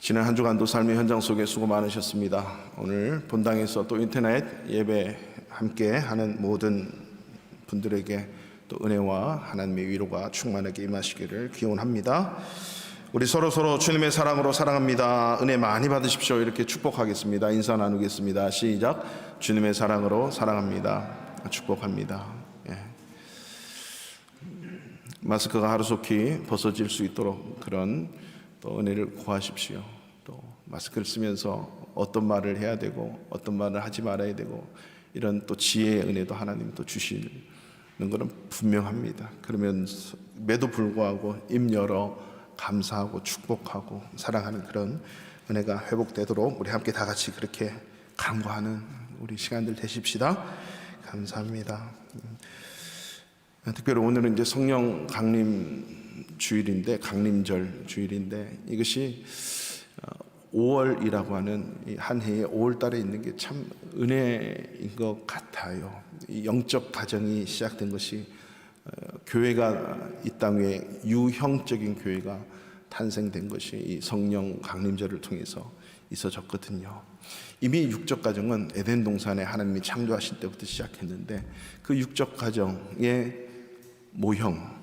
지난 한 주간도 삶의 현장 속에 수고 많으셨습니다. 오늘 본당에서 또 인터넷 예배 함께 하는 모든 분들에게 또 은혜와 하나님의 위로가 충만하게 임하시기를 기원합니다. 우리 서로 주님의 사랑으로 사랑합니다. 은혜 많이 받으십시오. 이렇게 축복하겠습니다. 인사 나누겠습니다. 시작. 주님의 사랑으로 사랑합니다. 축복합니다. 마스크가 하루속히 벗어질 수 있도록 그런 또 은혜를 구하십시오. 또 마스크를 쓰면서 어떤 말을 해야 되고 어떤 말을 하지 말아야 되고 이런 또 지혜의 은혜도 하나님 또 주시는 것은 분명합니다. 그러면에도 불구하고 입 열어 감사하고 축복하고 사랑하는 그런 은혜가 회복되도록 우리 함께 다 같이 그렇게 간구하는 우리 시간들 되십시다. 감사합니다. 특별히 오늘은 이제 성령 강림 주일인데, 강림절 주일인데, 이것이 5월이라고 하는 한 해의 5월 달에 있는 게 참 은혜인 것 같아요. 영적 가정이 시작된 것이 교회가 이 땅 위에 유형적인 교회가 탄생된 것이 이 성령 강림절을 통해서 있어졌거든요. 이미 육적 가정은 에덴 동산에 하나님이 창조하신 때부터 시작했는데 그 육적 가정의 모형,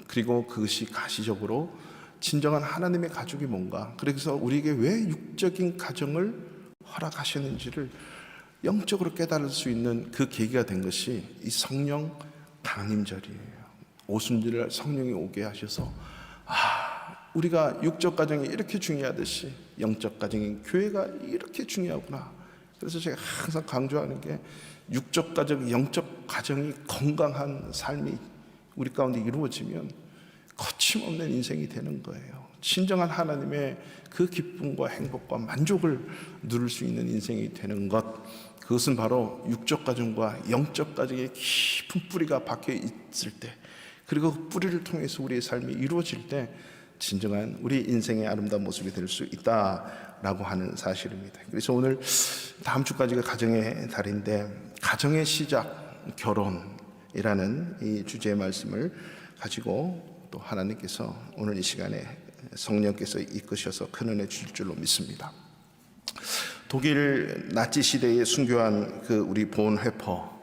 그리고 그것이 가시적으로 진정한 하나님의 가족이 뭔가, 그래서 우리에게 왜 육적인 가정을 허락하셨는지를 영적으로 깨달을 수 있는 그 계기가 된 것이 이 성령 강림절이에요. 오순절에 성령이 오게 하셔서 우리가 육적 가정이 이렇게 중요하듯이 영적 가정인 교회가 이렇게 중요하구나. 그래서 제가 항상 강조하는 게 육적 가정, 영적 가정이 건강한 삶이 우리 가운데 이루어지면 거침없는 인생이 되는 거예요. 진정한 하나님의 그 기쁨과 행복과 만족을 누릴 수 있는 인생이 되는 것, 그것은 바로 육적 가정과 영적 가정의 깊은 뿌리가 박혀 있을 때, 그리고 그 뿌리를 통해서 우리의 삶이 이루어질 때 진정한 우리 인생의 아름다운 모습이 될 수 있다라고 하는 사실입니다. 그래서 오늘 다음 주까지가 가정의 달인데, 가정의 시작, 결혼이라는 이 주제의 말씀을 가지고 또 하나님께서 오늘 이 시간에 성령께서 이끄셔서 큰 은혜 주실 줄로 믿습니다. 독일 나치 시대에 순교한 그 우리 본 회퍼,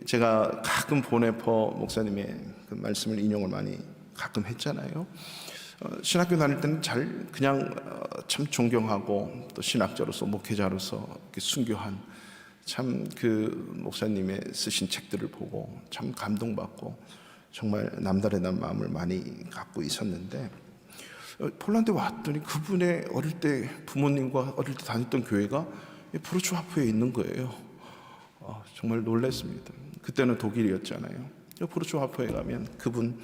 제가 가끔 본 회퍼 목사님의 그 말씀을 인용을 많이 가끔 했잖아요. 신학교 다닐 때는 그냥 참 존경하고 또 신학자로서 목회자로서 이렇게 순교한 참 그 목사님의 쓰신 책들을 보고 참 감동받고 정말 남다른 마음을 많이 갖고 있었는데, 폴란드에 왔더니 그분의 어릴 때 부모님과 어릴 때 다녔던 교회가 브로츠와프에 있는 거예요. 정말 놀랐습니다. 그때는 독일이었잖아요. 브로츠와프에 가면 그분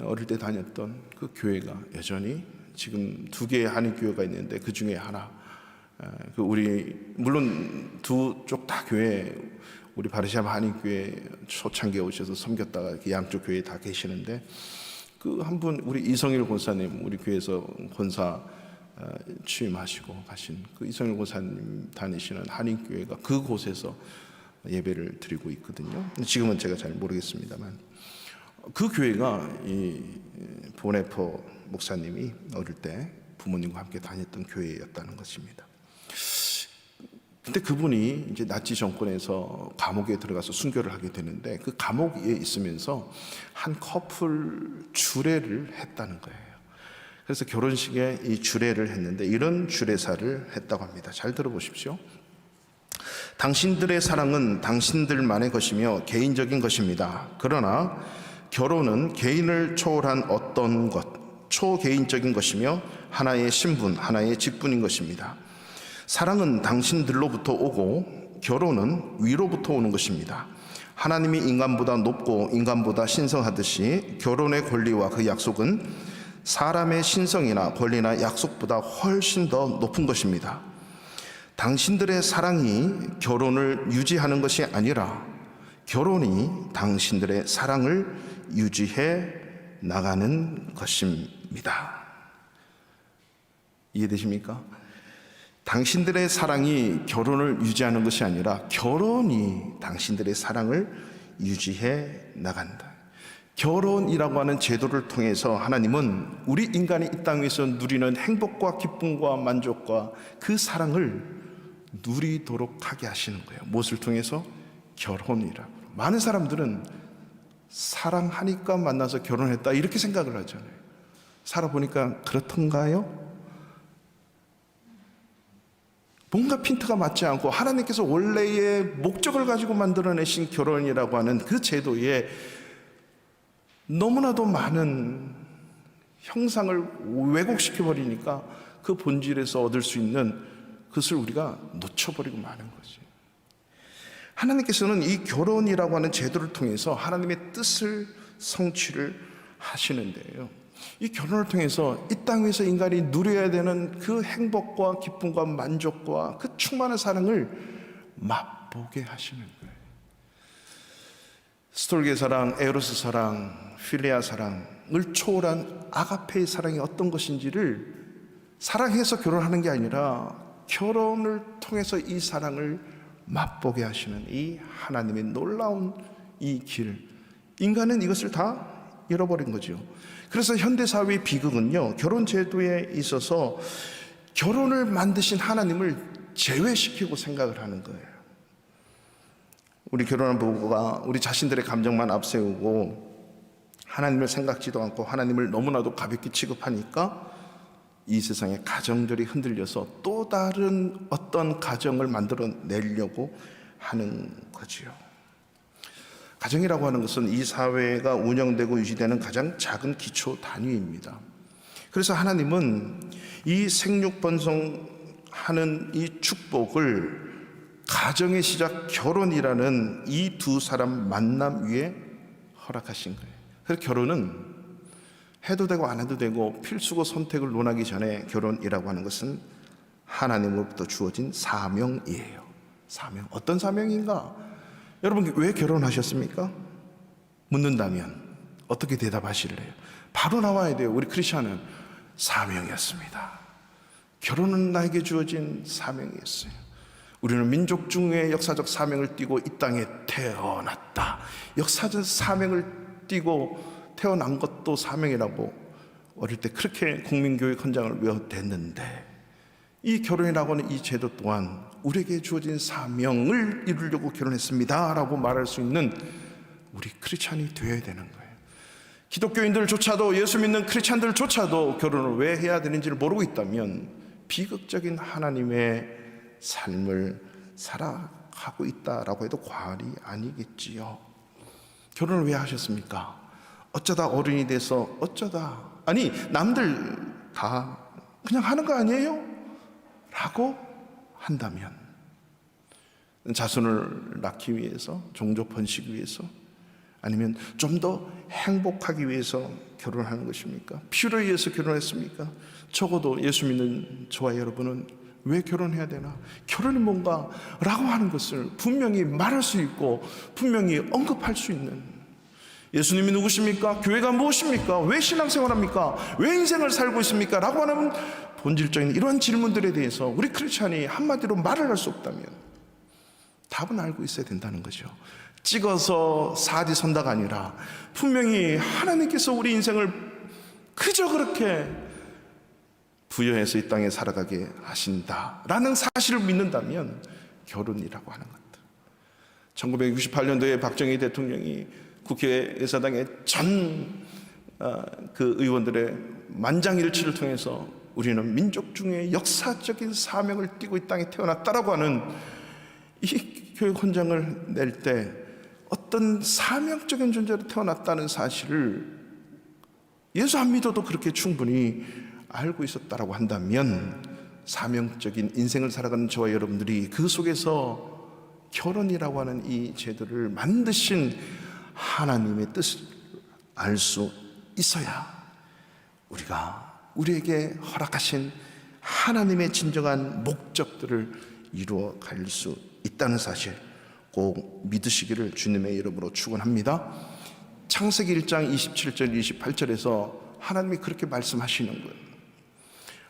어릴 때 다녔던 그 교회가 여전히 지금 2개의 한인교회가 있는데 그 중에 하나, 우리 물론 두 쪽 다 교회, 우리 바르샤바 한인교회 초창기에 오셔서 섬겼다가 양쪽 교회에 다 계시는데, 그 한 분 우리 이성일 권사님, 우리 교회에서 권사 취임하시고 가신 그 이성일 권사님 다니시는 한인교회가 그곳에서 예배를 드리고 있거든요. 지금은 제가 잘 모르겠습니다만, 그 교회가 이 보네퍼 목사님이 어릴 때 부모님과 함께 다녔던 교회였다는 것입니다. 근데 그분이 이제 나치 정권에서 감옥에 들어가서 순교를 하게 되는데, 그 감옥에 있으면서 한 커플 주례를 했다는 거예요. 그래서 결혼식에 이 주례를 했는데 이런 주례사를 했다고 합니다. 잘 들어보십시오. 당신들의 사랑은 당신들만의 것이며 개인적인 것입니다. 그러나 결혼은 개인을 초월한 어떤 것, 초개인적인 것이며 하나의 신분, 하나의 직분인 것입니다. 사랑은 당신들로부터 오고 결혼은 위로부터 오는 것입니다. 하나님이 인간보다 높고 인간보다 신성하듯이 결혼의 권리와 그 약속은 사람의 신성이나 권리나 약속보다 훨씬 더 높은 것입니다. 당신들의 사랑이 결혼을 유지하는 것이 아니라 결혼이 당신들의 사랑을 유지해 나가는 것입니다. 이해되십니까? 당신들의 사랑이 결혼을 유지하는 것이 아니라 결혼이 당신들의 사랑을 유지해 나간다. 결혼이라고 하는 제도를 통해서 하나님은 우리 인간이 이 땅 위에서 누리는 행복과 기쁨과 만족과 그 사랑을 누리도록 하게 하시는 거예요. 무엇을 통해서? 결혼이라고. 많은 사람들은 사랑하니까 만나서 결혼했다 이렇게 생각을 하잖아요. 살아보니까 그렇던가요? 뭔가 핀트가 맞지 않고 하나님께서 원래의 목적을 가지고 만들어내신 결혼이라고 하는 그 제도에 너무나도 많은 형상을 왜곡시켜버리니까 그 본질에서 얻을 수 있는 그것을 우리가 놓쳐버리고 마는 거지. 하나님께서는 이 결혼이라고 하는 제도를 통해서 하나님의 뜻을 성취를 하시는데요, 이 결혼을 통해서 이 땅 위에서 인간이 누려야 되는 그 행복과 기쁨과 만족과 그 충만한 사랑을 맛보게 하시는 거예요. 스톨게 사랑, 에로스 사랑, 필레아 사랑을 초월한 아가페의 사랑이 어떤 것인지를 사랑해서 결혼하는 게 아니라 결혼을 통해서 이 사랑을 맛보게 하시는 이 하나님의 놀라운 이 길, 인간은 이것을 다 잃어버린 거죠. 그래서 현대사회의 비극은요, 결혼 제도에 있어서 결혼을 만드신 하나님을 제외시키고 생각을 하는 거예요. 우리 결혼한 부부가 우리 자신들의 감정만 앞세우고 하나님을 생각지도 않고 하나님을 너무나도 가볍게 취급하니까 이 세상의 가정들이 흔들려서 또 다른 어떤 가정을 만들어내려고 하는 거지요. 가정이라고 하는 것은 이 사회가 운영되고 유지되는 가장 작은 기초 단위입니다. 그래서 하나님은 이 생육번성하는 이 축복을 가정의 시작 결혼이라는 이 두 사람 만남 위에 허락하신 거예요. 그래서 결혼은 해도 되고 안 해도 되고 필수고 선택을 논하기 전에 결혼이라고 하는 것은 하나님으로부터 주어진 사명이에요. 사명. 어떤 사명인가? 여러분, 왜 결혼하셨습니까? 묻는다면 어떻게 대답하실래요? 바로 나와야 돼요. 우리 크리스천은 사명이었습니다. 결혼은 나에게 주어진 사명이었어요. 우리는 민족 중에 역사적 사명을 띠고 이 땅에 태어났다. 역사적 사명을 띠고 태어난 것도 사명이라고 어릴 때 그렇게 국민교육 헌장을 외워댔는데, 이 결혼이라고 하는 이 제도 또한 우리에게 주어진 사명을 이루려고 결혼했습니다 라고 말할 수 있는 우리 크리스찬이 되어야 되는 거예요. 기독교인들조차도, 예수 믿는 크리스찬들조차도 결혼을 왜 해야 되는지를 모르고 있다면 비극적인 하나님의 삶을 살아가고 있다라고 해도 과언이 아니겠지요. 결혼을 왜 하셨습니까? 어쩌다 어른이 돼서 아니 남들 다 그냥 하는 거 아니에요? 라고 한다면, 자손을 낳기 위해서, 종족 번식 위해서, 아니면 좀 더 행복하기 위해서 결혼하는 것입니까? 필요에 의해서 결혼했습니까? 적어도 예수 믿는 저와 여러분은 왜 결혼해야 되나? 결혼이 뭔가? 라고 하는 것을 분명히 말할 수 있고 분명히 언급할 수 있는, 예수님이 누구십니까? 교회가 무엇입니까? 왜 신앙생활합니까? 왜 인생을 살고 있습니까? 라고 하는 본질적인 이러한 질문들에 대해서 우리 크리스찬이 한마디로 말을 할 수 없다면 답은 알고 있어야 된다는 거죠. 찍어서 사지선다가 아니라 분명히 하나님께서 우리 인생을 그저 그렇게 부여해서 이 땅에 살아가게 하신다라는 사실을 믿는다면 결혼이라고 하는 것들. 1968년도에 박정희 대통령이 국회 의사당의 전 그 의원들의 만장일치를 통해서 우리는 민족 중에 역사적인 사명을 띠고 이 땅에 태어났다라고 하는 이 교육 헌장을 낼 때 어떤 사명적인 존재로 태어났다는 사실을 예수 안 믿어도 그렇게 충분히 알고 있었다라고 한다면, 사명적인 인생을 살아가는 저와 여러분들이 그 속에서 결혼이라고 하는 이 제도를 만드신 하나님의 뜻을 알 수 있어야 우리에게 허락하신 하나님의 진정한 목적들을 이루어 갈 수 있다는 사실 꼭 믿으시기를 주님의 이름으로 축원합니다. 창세기 1장 27절 28절에서 하나님이 그렇게 말씀하시는 거예요.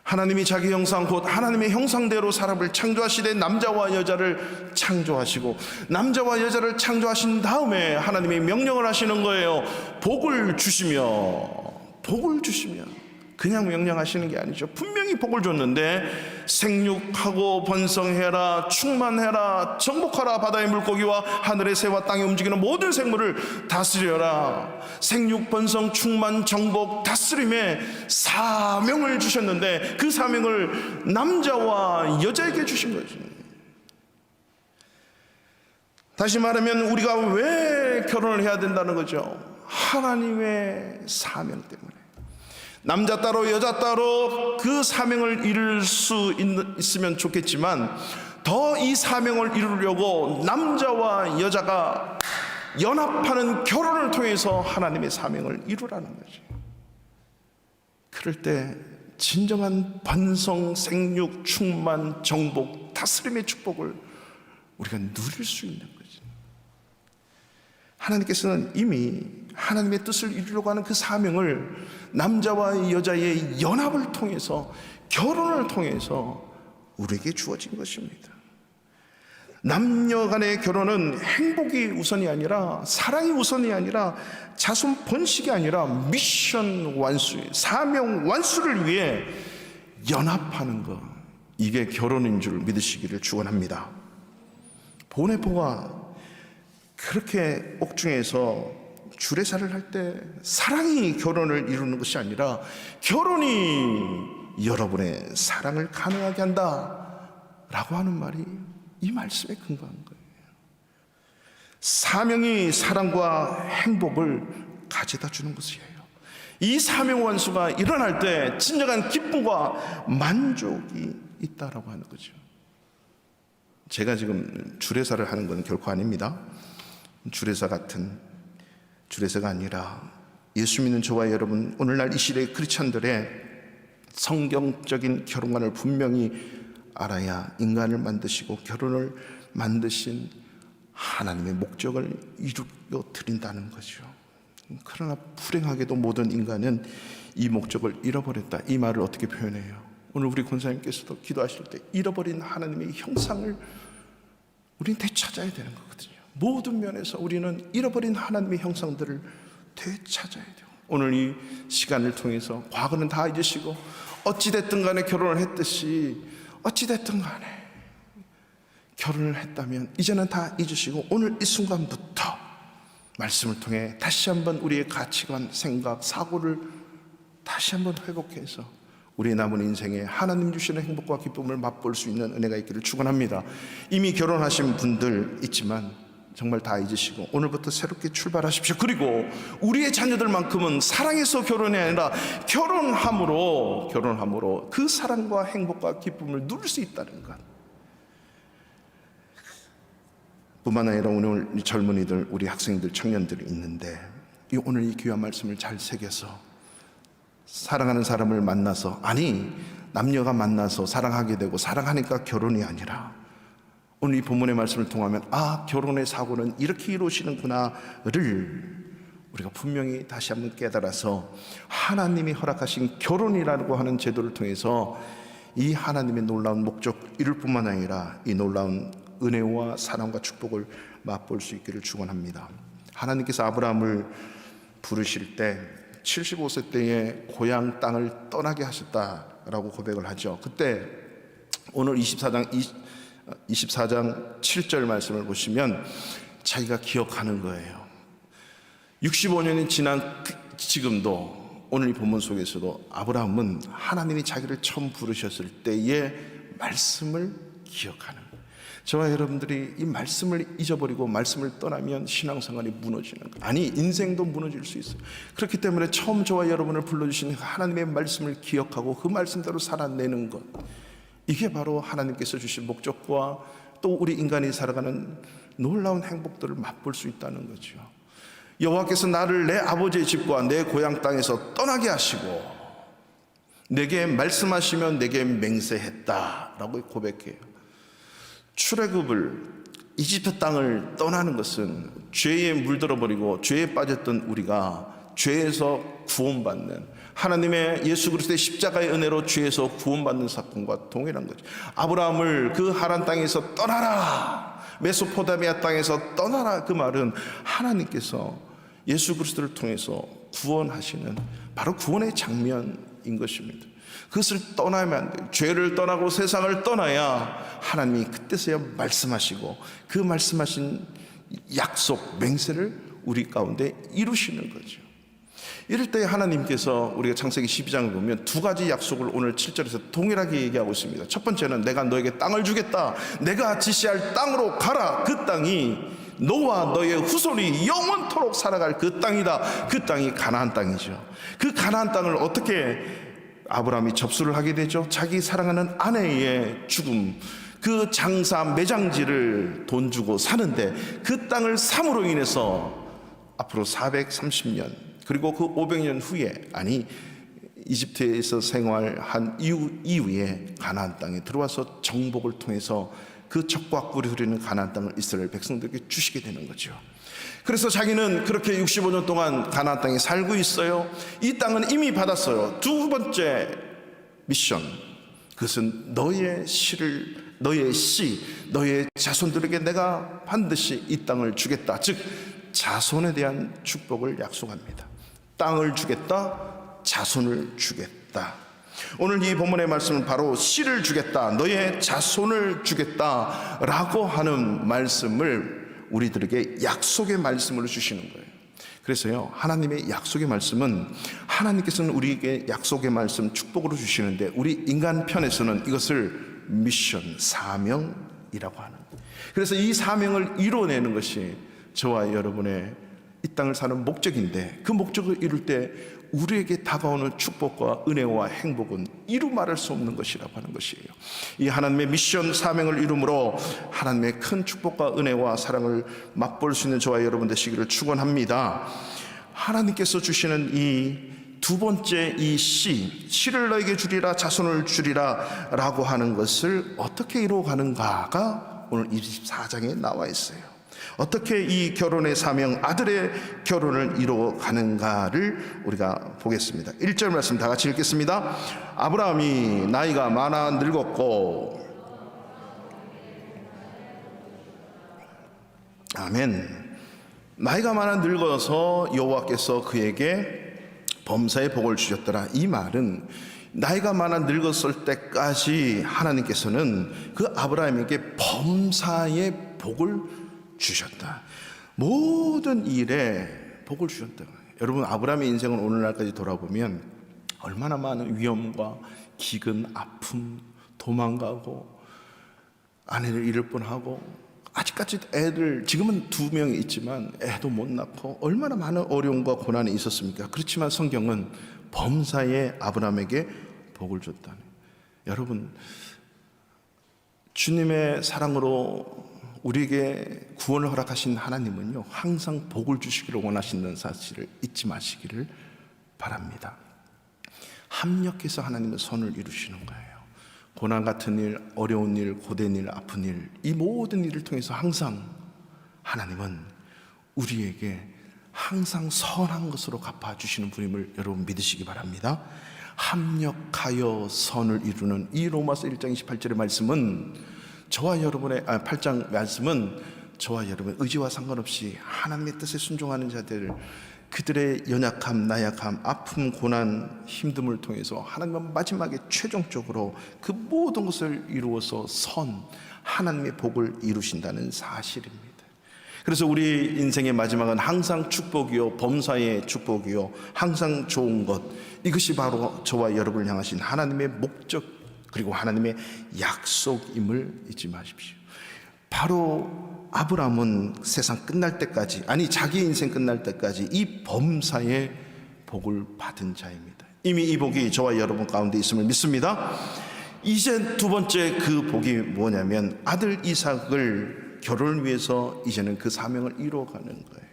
하나님이 자기 형상 곧 하나님의 형상대로 사람을 창조하시되 남자와 여자를 창조하시고 남자와 여자를 창조하신 다음에 하나님이 명령을 하시는 거예요. 복을 주시며 그냥 명령하시는 게 아니죠. 분명히 복을 줬는데 생육하고 번성해라, 충만해라, 정복하라, 바다의 물고기와 하늘의 새와 땅에 움직이는 모든 생물을 다스려라. 생육, 번성, 충만, 정복, 다스림의 사명을 주셨는데 그 사명을 남자와 여자에게 주신 거죠. 다시 말하면 우리가 왜 결혼을 해야 된다는 거죠? 하나님의 사명 때문에. 남자 따로 여자 따로 그 사명을 이룰 수 있으면 좋겠지만 더 이 사명을 이루려고 남자와 여자가 연합하는 결혼을 통해서 하나님의 사명을 이루라는 거죠. 그럴 때 진정한 번성, 생육, 충만, 정복, 다스림의 축복을 우리가 누릴 수 있는 거죠. 하나님께서는 이미 하나님의 뜻을 이루려고 하는 그 사명을 남자와 여자의 연합을 통해서, 결혼을 통해서 우리에게 주어진 것입니다. 남녀 간의 결혼은 행복이 우선이 아니라, 사랑이 우선이 아니라, 자손 번식이 아니라 미션 완수, 사명 완수를 위해 연합하는 것, 이게 결혼인 줄 믿으시기를 축원합니다. 보네포가 그렇게 옥중에서 주례사를 할 때 사랑이 결혼을 이루는 것이 아니라 결혼이 여러분의 사랑을 가능하게 한다 라고 하는 말이 이 말씀에 근거한 거예요. 사명이 사랑과 행복을 가져다 주는 것이에요. 이 사명 완수가 일어날 때 진정한 기쁨과 만족이 있다라고 하는 거죠. 제가 지금 주례사를 하는 건 결코 아닙니다. 주례사 같은 주례사가 아니라 예수 믿는 저와 여러분, 오늘날 이 시대의 크리스찬들의 성경적인 결혼관을 분명히 알아야 인간을 만드시고 결혼을 만드신 하나님의 목적을 이루어 드린다는 거죠. 그러나 불행하게도 모든 인간은 이 목적을 잃어버렸다. 이 말을 어떻게 표현해요? 오늘 우리 권사님께서도 기도하실 때 잃어버린 하나님의 형상을 우리는 되찾아야 되는 거거든요. 모든 면에서 우리는 잃어버린 하나님의 형상들을 되찾아야 돼요. 오늘 이 시간을 통해서 과거는 다 잊으시고 어찌됐든 간에 결혼을 했듯이 어찌됐든 간에 결혼을 했다면 이제는 다 잊으시고 오늘 이 순간부터 말씀을 통해 다시 한번 우리의 가치관, 생각, 사고를 다시 한번 회복해서 우리 남은 인생에 하나님 주시는 행복과 기쁨을 맛볼 수 있는 은혜가 있기를 축원합니다. 이미 결혼하신 분들 있지만 정말 다 잊으시고 오늘부터 새롭게 출발하십시오. 그리고 우리의 자녀들만큼은 사랑해서 결혼이 아니라 결혼함으로 그 사랑과 행복과 기쁨을 누릴 수 있다는 것. 뿐만 아니라 오늘 젊은이들, 우리 학생들, 청년들이 있는데 오늘 이 귀한 말씀을 잘 새겨서 사랑하는 사람을 만나서, 아니 남녀가 만나서 사랑하게 되고 사랑하니까 결혼이 아니라 오늘 이 본문의 말씀을 통하면 결혼의 사고는 이렇게 이루어지는구나를 우리가 분명히 다시 한번 깨달아서 하나님이 허락하신 결혼이라고 하는 제도를 통해서 이 하나님의 놀라운 목적 이룰 뿐만 아니라 이 놀라운 은혜와 사랑과 축복을 맛볼 수 있기를 축원합니다. 하나님께서 아브라함을 부르실 때 75세 때에 고향 땅을 떠나게 하셨다라고 고백을 하죠. 그때 오늘 24장 7절 말씀을 보시면 자기가 기억하는 거예요. 65년이 지난 지금도 오늘 이 본문 속에서도 아브라함은 하나님이 자기를 처음 부르셨을 때의 말씀을 기억하는 거예요. 저와 여러분들이 이 말씀을 잊어버리고 말씀을 떠나면 신앙생활이 무너지는 거예요. 아니 인생도 무너질 수 있어요. 그렇기 때문에 처음 저와 여러분을 불러주신 하나님의 말씀을 기억하고 그 말씀대로 살아내는 것, 이게 바로 하나님께서 주신 목적과 또 우리 인간이 살아가는 놀라운 행복들을 맛볼 수 있다는 거죠. 여호와께서 나를 내 아버지의 집과 내 고향 땅에서 떠나게 하시고 내게 말씀하시며 내게 맹세했다라고 고백해요. 출애굽을 이집트 땅을 떠나는 것은 죄에 물들어 버리고 죄에 빠졌던 우리가 죄에서 구원받는, 하나님의 예수 그리스도의 십자가의 은혜로 죄에서 구원받는 사건과 동일한 거죠. 아브라함을 그 하란 땅에서 떠나라, 메소포타미아 땅에서 떠나라, 그 말은 하나님께서 예수 그리스도를 통해서 구원하시는 바로 구원의 장면인 것입니다. 그것을 떠나면 안 돼요. 죄를 떠나고 세상을 떠나야 하나님이 그때서야 말씀하시고 그 말씀하신 약속, 맹세를 우리 가운데 이루시는 거죠. 이럴 때 하나님께서 우리가 창세기 12장을 보면 두 가지 약속을 오늘 7절에서 동일하게 얘기하고 있습니다. 첫 번째는 내가 너에게 땅을 주겠다. 내가 지시할 땅으로 가라. 그 땅이 너와 너의 후손이 영원토록 살아갈 그 땅이다. 그 땅이 가나안 땅이죠. 그 가나안 땅을 어떻게 아브라함이 접수를 하게 되죠? 자기 사랑하는 아내의 죽음, 그 장사 매장지를 돈 주고 사는데 그 땅을 삼으로 인해서 앞으로 430년 그리고 그 500년 후에, 아니 이집트에서 생활한 이후에 가나안 땅에 들어와서 정복을 통해서 그 적과 꿀이 흐르는 가나안 땅을 이스라엘 백성들에게 주시게 되는 거죠. 그래서 자기는 그렇게 65년 동안 가나안 땅에 살고 있어요. 이 땅은 이미 받았어요. 두 번째 미션, 그것은 너의 너의 자손들에게 내가 반드시 이 땅을 주겠다. 즉 자손에 대한 축복을 약속합니다. 땅을 주겠다, 자손을 주겠다. 오늘 이 본문의 말씀은 바로 씨를 주겠다, 너의 자손을 주겠다 라고 하는 말씀을 우리들에게 약속의 말씀으로 주시는 거예요. 그래서요, 하나님의 약속의 말씀은, 하나님께서는 우리에게 약속의 말씀 축복으로 주시는데 우리 인간 편에서는 이것을 미션, 사명이라고 하는 거예요. 그래서 이 사명을 이뤄내는 것이 저와 여러분의 이 땅을 사는 목적인데, 그 목적을 이룰 때 우리에게 다가오는 축복과 은혜와 행복은 이루 말할 수 없는 것이라고 하는 것이에요. 이 하나님의 미션, 사명을 이룸으로 하나님의 큰 축복과 은혜와 사랑을 맛볼 수 있는 저와 여러분 되시기를 축원합니다. 하나님께서 주시는 이 두 번째 이 씨를 너에게 주리라, 자손을 주리라 라고 하는 것을 어떻게 이루어가는가가 오늘 24장에 나와 있어요. 어떻게 이 결혼의 사명, 아들의 결혼을 이루어가는가를 우리가 보겠습니다. 1절 말씀 다 같이 읽겠습니다. 아브라함이 나이가 많아 늙었고, 아멘. 나이가 많아 늙어서 여호와께서 그에게 범사의 복을 주셨더라. 이 말은 나이가 많아 늙었을 때까지 하나님께서는 그 아브라함에게 범사의 복을 주셨다. 모든 일에 복을 주셨다. 여러분, 아브라함의 인생은 오늘날까지 돌아보면 얼마나 많은 위험과 기근, 아픔, 도망가고 아내를 잃을 뻔하고, 아직까지 애들 지금은 2명이 있지만 애도 못 낳고 얼마나 많은 어려움과 고난이 있었습니까? 그렇지만 성경은 범사에 아브라함에게 복을 줬다니. 여러분, 주님의 사랑으로 우리에게 구원을 허락하신 하나님은요, 항상 복을 주시기를 원하시는 사실을 잊지 마시기를 바랍니다. 합력해서 하나님은 선을 이루시는 거예요. 고난 같은 일, 어려운 일, 고된 일, 아픈 일, 이 모든 일을 통해서 항상 하나님은 우리에게 항상 선한 것으로 갚아주시는 분임을 여러분 믿으시기 바랍니다. 합력하여 선을 이루는 이 로마서 1장 28절의 말씀은 저와 여러분의 8장 말씀은 저와 여러분의 의지와 상관없이 하나님의 뜻에 순종하는 자들, 그들의 연약함, 나약함, 아픔, 고난, 힘듦을 통해서 하나님은 마지막에 최종적으로 그 모든 것을 이루어서 하나님의 복을 이루신다는 사실입니다. 그래서 우리 인생의 마지막은 항상 축복이요, 범사의 축복이요, 항상 좋은 것, 이것이 바로 저와 여러분을 향하신 하나님의 목적 그리고 하나님의 약속임을 잊지 마십시오. 바로 아브라함은 세상 끝날 때까지, 아니 자기 인생 끝날 때까지 이 범사의 복을 받은 자입니다. 이미 이 복이 저와 여러분 가운데 있음을 믿습니다. 이제 두 번째 그 복이 뭐냐면 아들 이삭을 결혼을 위해서 이제는 그 사명을 이루어가는 거예요.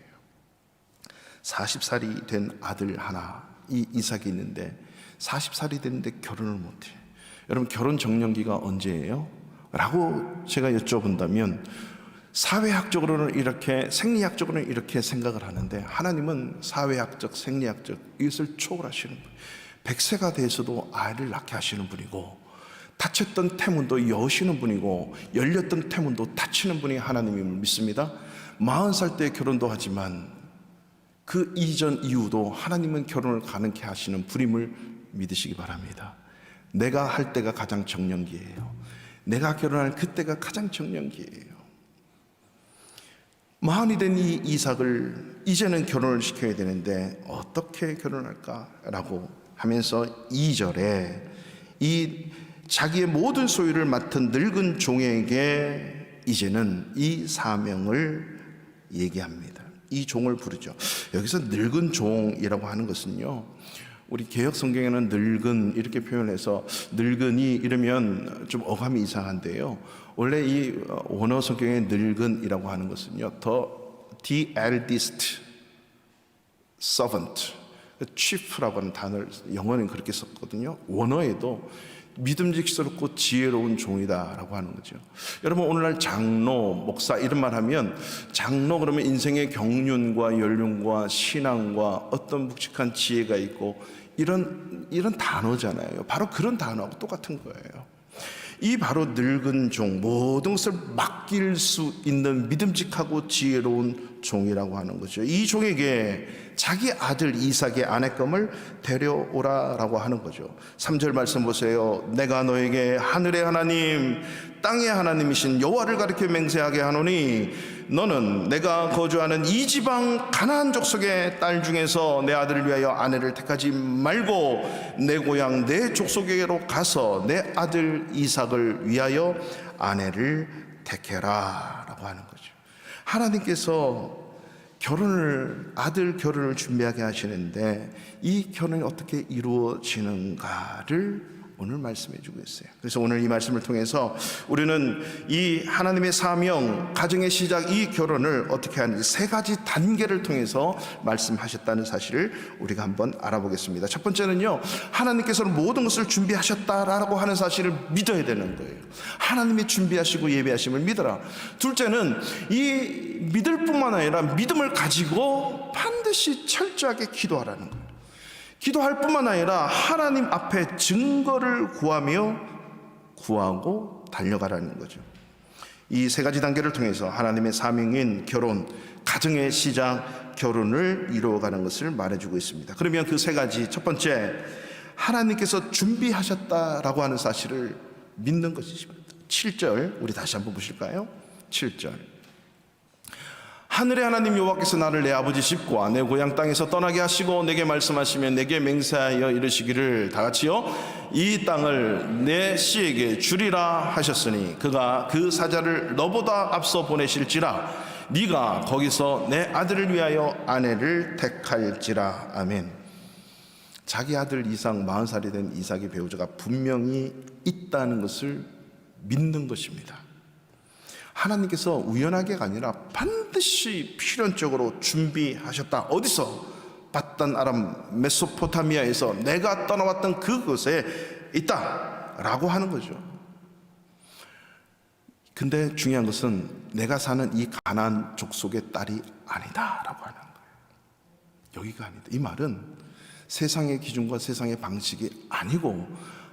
40살이 된 아들 하나, 이 이삭이 있는데 40살이 됐는데 결혼을 못해. 여러분, 결혼 적령기가 언제예요? 라고 제가 여쭤본다면 사회학적으로는 이렇게, 생리학적으로는 이렇게 생각을 하는데 하나님은 사회학적, 생리학적 이것을 초월하시는 분. 100세가 돼서도 아이를 낳게 하시는 분이고, 닫혔던 태문도 여시는 분이고, 열렸던 태문도 닫히는 분이 하나님임을 믿습니다. 40살 때 결혼도 하지만 그 이전 이후도 하나님은 결혼을 가능케 하시는 분임을 믿으시기 바랍니다. 내가 할 때가 가장 정년기예요. 내가 결혼할 그때가 가장 정년기예요. 40이 된 이 이삭을 이제는 결혼을 시켜야 되는데 어떻게 결혼할까라고 하면서 2절에 이 자기의 모든 소유를 맡은 늙은 종에게 이제는 이 사명을 얘기합니다. 이 종을 부르죠. 여기서 늙은 종이라고 하는 것은요, 우리 개역 성경에는 늙은 이렇게 표현해서 늙은이 이러면 좀 어감이 이상한데요, 원래 이 원어 성경의 늙은이라고 하는 것은요, the eldest servant, chief라고 하는 단어를 영어는 그렇게 썼거든요. 원어에도 믿음직스럽고 지혜로운 종이다라고 하는 거죠. 여러분, 오늘날 장로, 목사 이런 말 하면, 장로 그러면 인생의 경륜과 연륜과 신앙과 어떤 묵직한 지혜가 있고 이런 단어잖아요. 바로 그런 단어하고 똑같은 거예요. 이 바로 늙은 종, 모든 것을 맡길 수 있는 믿음직하고 지혜로운 종이라고 하는 거죠. 이 종에게 자기 아들 이삭의 아내감을 데려오라라고 하는 거죠. 3절 말씀 보세요. 내가 너에게 하늘의 하나님 땅의 하나님이신 여호와를 가리켜 맹세하게 하노니 너는 내가 거주하는 이 지방 가나안 족속의 딸 중에서 내 아들을 위하여 아내를 택하지 말고 내 고향 내 족속에게로 가서 내 아들 이삭을 위하여 아내를 택해라 라고 하는 거죠. 하나님께서 아들 결혼을 준비하게 하시는데 이 결혼이 어떻게 이루어지는가를 오늘 말씀해 주고 있어요. 그래서 오늘 이 말씀을 통해서 우리는 이 하나님의 사명, 가정의 시작, 이 결혼을 어떻게 하는지 세 가지 단계를 통해서 말씀하셨다는 사실을 우리가 한번 알아보겠습니다. 첫 번째는요, 하나님께서는 모든 것을 준비하셨다라고 하는 사실을 믿어야 되는 거예요. 하나님이 준비하시고 예배하심을 믿어라. 둘째는 이 믿을 뿐만 아니라 믿음을 가지고 반드시 철저하게 기도하라는 거예요. 기도할 뿐만 아니라 하나님 앞에 증거를 구하고 달려가라는 거죠. 이 세 가지 단계를 통해서 하나님의 사명인 결혼, 가정의 시작, 결혼을 이루어가는 것을 말해주고 있습니다. 그러면 그 세 가지, 첫 번째, 하나님께서 준비하셨다라고 하는 사실을 믿는 것이십니다. 7절 우리 다시 한번 보실까요? 7절 하늘의 하나님 여호와께서 나를 내 아버지 집과 내 고향 땅에서 떠나게 하시고 내게 말씀하시며 내게 맹세하여 이르시기를, 다 같이요, 이 땅을 내 씨에게 주리라 하셨으니 그가 그 사자를 너보다 앞서 보내실지라 네가 거기서 내 아들을 위하여 아내를 택할지라. 아멘. 자기 아들 이삭, 40살이 된 이삭의 배우자가 분명히 있다는 것을 믿는 것입니다. 하나님께서 우연하게가 아니라 반드시 필연적으로 준비하셨다. 어디서? 바단 아람 메소포타미아에서 내가 떠나왔던 그곳에 있다라고 하는 거죠. 근데 중요한 것은 내가 사는 이 가나안 족속의 딸이 아니다라고 하는 거예요. 여기가 아니다. 이 말은 세상의 기준과 세상의 방식이 아니고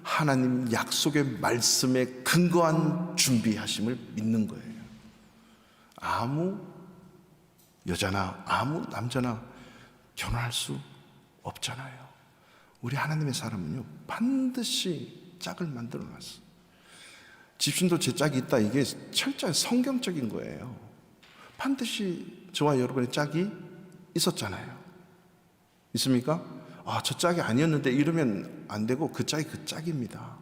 하나님 약속의 말씀에 근거한 준비하심을 믿는 거예요. 아무 여자나 아무 남자나 결혼할 수 없잖아요. 우리 하나님의 사람은요, 반드시 짝을 만들어 놨어. 집신도 제 짝이 있다, 이게 철저히 성경적인 거예요. 반드시 저와 여러분의 짝이 있었잖아요. 있습니까? 저 짝이 아니었는데 이러면 안 되고 그 짝이 그 짝입니다.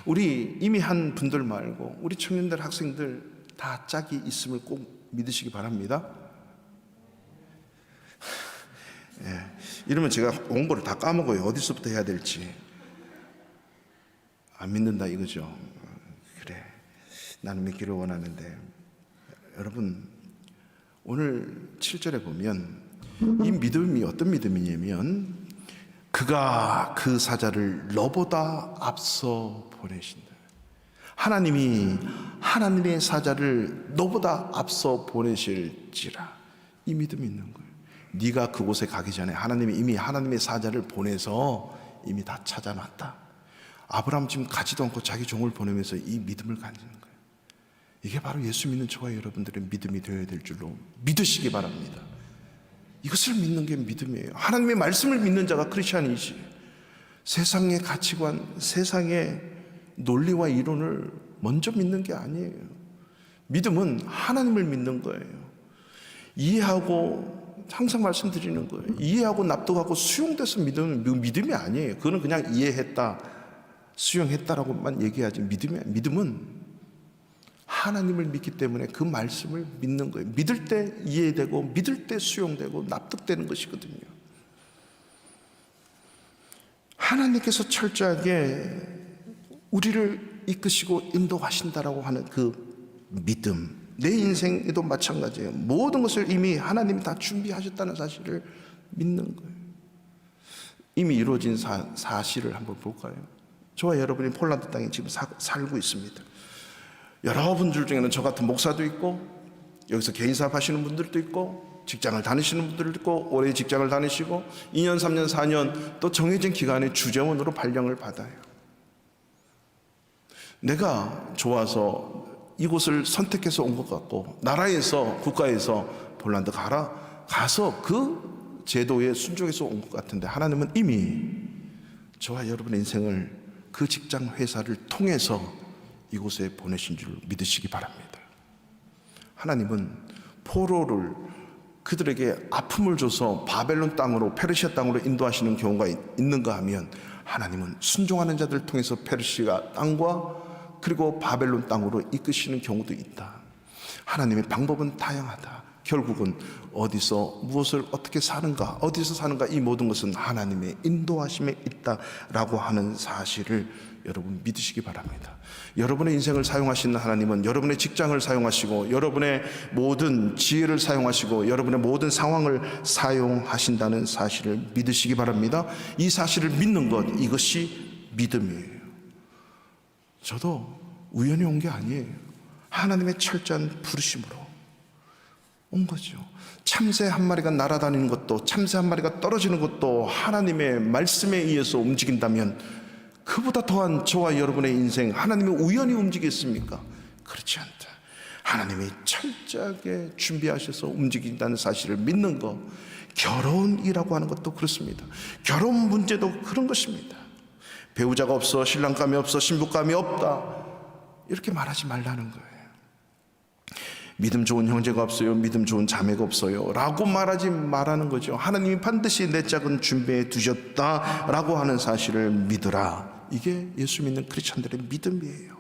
우리 이미 한 분들 말고 우리 청년들, 학생들 다 짝이 있음을 꼭 믿으시기 바랍니다. 이러면 제가 온 거를 다 까먹어요. 어디서부터 해야 될지. 안 믿는다 이거죠. 그래, 나는 믿기를 원하는데. 여러분, 오늘 7절에 보면 이 믿음이 어떤 믿음이냐면 그가 그 사자를 너보다 앞서 보내신다. 하나님이 하나님의 사자를 너보다 앞서 보내실지라. 이 믿음이 있는 거예요. 네가 그곳에 가기 전에 하나님이 이미 하나님의 사자를 보내서 이미 다 찾아놨다. 아브라함 지금 가지도 않고 자기 종을 보내면서 이 믿음을 가지는 거예요. 이게 바로 예수 믿는 저와 여러분들의 믿음이 되어야 될 줄로 믿으시기 바랍니다. 이것을 믿는 게 믿음이에요. 하나님의 말씀을 믿는 자가 크리스찬이지, 세상의 가치관, 세상의 논리와 이론을 먼저 믿는 게 아니에요. 믿음은 하나님을 믿는 거예요. 이해하고, 항상 말씀드리는 거예요. 이해하고 납득하고 수용돼서 믿으면 믿음이 아니에요. 그거는 그냥 이해했다, 수용했다라고만 얘기하지, 믿음은 하나님을 믿기 때문에 그 말씀을 믿는 거예요. 믿을 때 이해되고, 믿을 때 수용되고, 납득되는 것이거든요. 하나님께서 철저하게 우리를 이끄시고 인도하신다라고 하는 그 믿음, 내 인생에도 마찬가지예요. 모든 것을 이미 하나님이 다 준비하셨다는 사실을 믿는 거예요. 이미 이루어진 사실을 한번 볼까요? 저와 여러분이 폴란드 땅에 지금 살고 있습니다. 여러분들 중에는 저 같은 목사도 있고, 여기서 개인 사업 하시는 분들도 있고, 직장을 다니시는 분들도 있고, 오래 직장을 다니시고 2년, 3년, 4년 또 정해진 기간에 주재원으로 발령을 받아요. 내가 좋아서 이곳을 선택해서 온 것 같고, 나라에서, 국가에서 폴란드 가서 그 제도에 순종해서 온 것 같은데, 하나님은 이미 저와 여러분의 인생을 그 직장 회사를 통해서 이곳에 보내신 줄 믿으시기 바랍니다. 하나님은 포로를, 그들에게 아픔을 줘서 바벨론 땅으로, 페르시아 땅으로 인도하시는 경우가 있는가 하면, 하나님은 순종하는 자들을 통해서 페르시아 땅과 그리고 바벨론 땅으로 이끄시는 경우도 있다. 하나님의 방법은 다양하다. 결국은 어디서 무엇을 어떻게 사는가, 어디서 사는가, 이 모든 것은 하나님의 인도하심에 있다라고 하는 사실을 여러분 믿으시기 바랍니다. 여러분의 인생을 사용하시는 하나님은 여러분의 직장을 사용하시고, 여러분의 모든 지혜를 사용하시고, 여러분의 모든 상황을 사용하신다는 사실을 믿으시기 바랍니다. 이 사실을 믿는 것, 이것이 믿음이에요. 저도 우연히 온 게 아니에요. 하나님의 철저한 부르심으로 온 거죠. 참새 한 마리가 날아다니는 것도, 참새 한 마리가 떨어지는 것도 하나님의 말씀에 의해서 움직인다면, 그보다 더한 저와 여러분의 인생 하나님이 우연히 움직이겠습니까? 그렇지 않다. 하나님이 철저하게 준비하셔서 움직인다는 사실을 믿는 것. 결혼이라고 하는 것도 그렇습니다. 결혼 문제도 그런 것입니다. 배우자가 없어, 신랑감이 없어, 신부감이 없다, 이렇게 말하지 말라는 거예요. 믿음 좋은 형제가 없어요, 믿음 좋은 자매가 없어요 라고 말하지 말라는 거죠. 하나님이 반드시 내 짝은 준비해 두셨다라고 하는 사실을 믿으라. 이게 예수 믿는 크리스찬들의 믿음이에요.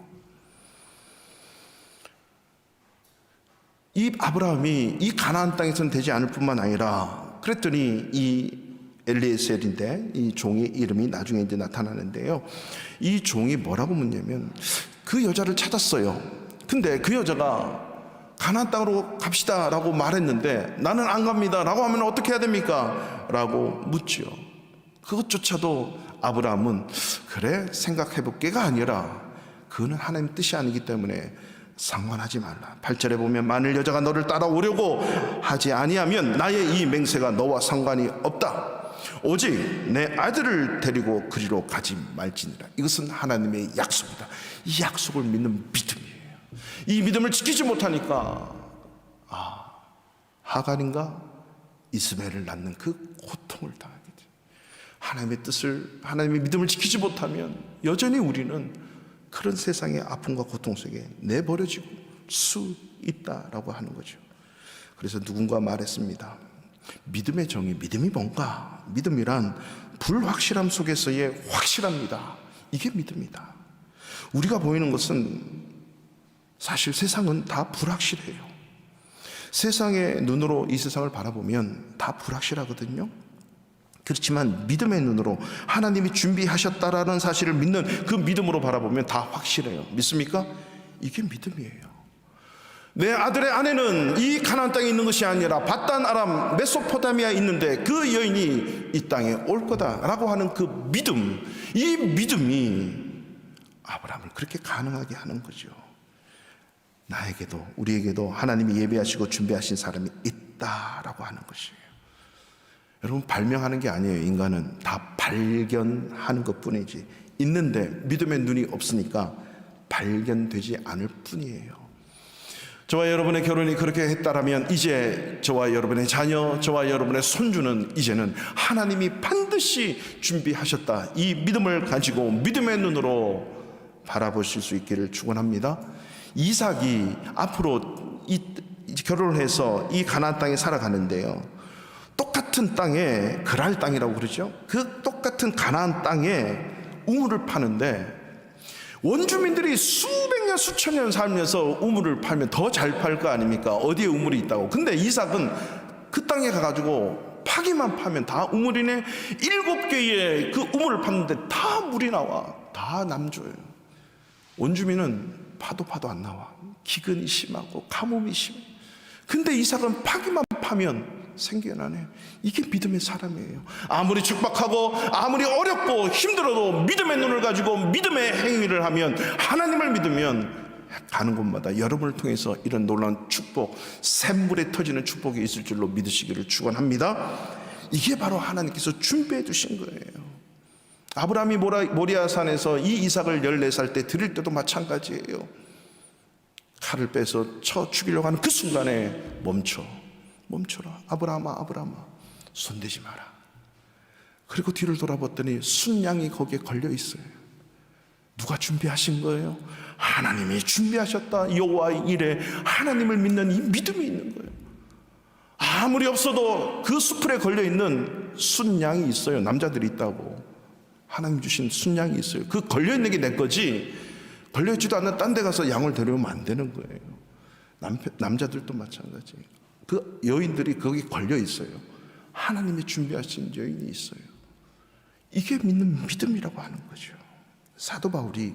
이 아브라함이 이 가나안 땅에서는 되지 않을 뿐만 아니라, 그랬더니 이 엘리에셀인데, 이 종의 이름이 나중에 이제 나타나는데요, 이 종이 뭐라고 묻냐면, 그 여자를 찾았어요. 근데 그 여자가 가나안 땅으로 갑시다 라고 말했는데, 나는 안 갑니다 라고 하면 어떻게 해야 됩니까? 라고 묻죠. 그것조차도 아브라함은 그래 생각해볼게가 아니라, 그거는 하나님 뜻이 아니기 때문에 상관하지 말라. 8절에 보면, 만일 여자가 너를 따라오려고 하지 아니하면 나의 이 맹세가 너와 상관이 없다. 오직 내 아들을 데리고 그리로 가지 말지니라. 이것은 하나님의 약속이다. 이 약속을 믿는 믿음이에요. 이 믿음을 지키지 못하니까 하갈인가 이스마엘을 낳는 그 고통을 당하게 돼요. 하나님의 뜻을, 하나님의 믿음을 지키지 못하면 여전히 우리는 그런 세상의 아픔과 고통 속에 내버려질 수 있다라고 하는 거죠. 그래서 누군가 말했습니다. 믿음의 정의, 믿음이 뭔가? 믿음이란 불확실함 속에서의 확실합니다. 이게 믿음이다. 우리가 보이는 것은, 사실 세상은 다 불확실해요. 세상의 눈으로 이 세상을 바라보면 다 불확실하거든요. 그렇지만 믿음의 눈으로 하나님이 준비하셨다라는 사실을 믿는 그 믿음으로 바라보면 다 확실해요. 믿습니까? 이게 믿음이에요. 내 아들의 아내는 이 가나안 땅에 있는 것이 아니라 바단 아람 메소포타미아에 있는데 그 여인이 이 땅에 올 거다라고 하는 그 믿음, 이 믿음이 아브라함을 그렇게 가능하게 하는 거죠. 나에게도 우리에게도 하나님이 예비하시고 준비하신 사람이 있다라고 하는 것이에요. 여러분, 발명하는 게 아니에요. 인간은 다 발견하는 것뿐이지, 있는데 믿음의 눈이 없으니까 발견되지 않을 뿐이에요. 저와 여러분의 결혼이 그렇게 했다라면 이제 저와 여러분의 자녀, 저와 여러분의 손주는 이제는 하나님이 반드시 준비하셨다, 이 믿음을 가지고 믿음의 눈으로 바라보실 수 있기를 축원합니다. 이삭이 앞으로 결혼을 해서 이 가나안 땅에 살아가는데요, 똑같은 땅에, 그랄 땅이라고 그러죠. 그 똑같은 가나안 땅에 우물을 파는데, 원주민들이 수백 년 수천 년 살면서 우물을 팔면 더 잘 팔 거 아닙니까? 어디에 우물이 있다고. 근데 이삭은 그 땅에 가가지고 파기만 파면 다 우물이네. 7개의 그 우물을 팠는데 다 물이 나와. 다 남줘요. 원주민은 파도 안 나와. 기근이 심하고 가뭄이 심해. 근데 이삭은 파기만 파면 생겨나네. 이게 믿음의 사람이에요. 아무리 축박하고 아무리 어렵고 힘들어도 믿음의 눈을 가지고 믿음의 행위를 하면, 하나님을 믿으면 가는 곳마다 여러분을 통해서 이런 놀라운 축복, 샘물에 터지는 축복이 있을 줄로 믿으시기를 축원합니다. 이게 바로 하나님께서 준비해 두신 거예요. 아브라함이 모리아산에서 이 이삭을 14살 때 드릴 때도 마찬가지예요. 칼을 빼서 쳐 죽이려고 하는 그 순간에 멈춰라. 아브라함아, 손대지 마라. 그리고 뒤를 돌아봤더니 순양이 거기에 걸려 있어요. 누가 준비하신 거예요? 하나님이 준비하셨다. 여호와의 일에 하나님을 믿는 이 믿음이 있는 거예요. 아무리 없어도 그 수풀에 걸려 있는 순양이 있어요. 남자들이 있다고. 하나님 주신 순양이 있어요. 그 걸려 있는 게 내 거지, 걸려 있지도 않는 딴 데 가서 양을 데려오면 안 되는 거예요. 남자들도 마찬가지. 그 여인들이 거기 걸려 있어요. 하나님이 준비하신 여인이 있어요. 이게 믿는 믿음이라고 하는 거죠. 사도 바울이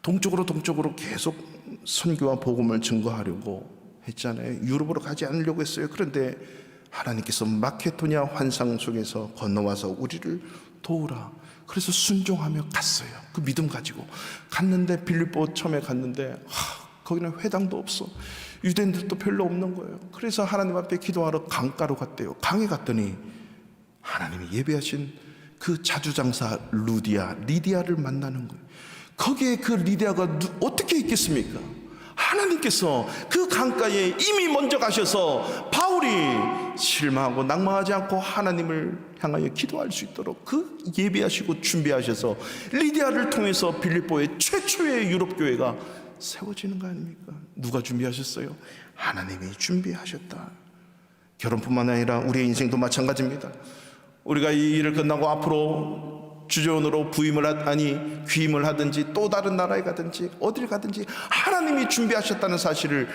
동쪽으로 계속 선교와 복음을 증거하려고 했잖아요. 유럽으로 가지 않으려고 했어요. 그런데 하나님께서 마케도냐 환상 속에서 건너와서 우리를 도우라. 그래서 순종하며 갔어요. 그 믿음 가지고 갔는데, 빌립보 처음에 갔는데 거기는 회당도 없어. 유대인들도 별로 없는 거예요. 그래서 하나님 앞에 기도하러 강가로 갔대요. 강에 갔더니 하나님이 예배하신 그 자주장사 리디아를 만나는 거예요. 거기에 그 리디아가 어떻게 있겠습니까? 하나님께서 그 강가에 이미 먼저 가셔서 바울이 실망하고 낭망하지 않고 하나님을 향하여 기도할 수 있도록 그 예비하시고 준비하셔서 리디아를 통해서 빌립보의 최초의 유럽 교회가 세워지는 거 아닙니까? 누가 준비하셨어요? 하나님이 준비하셨다. 결혼뿐만 아니라 우리의 인생도 마찬가지입니다. 우리가 이 일을 끝나고 앞으로 주재원으로 귀임을 하든지 또 다른 나라에 가든지 어딜 가든지 하나님이 준비하셨다는 사실을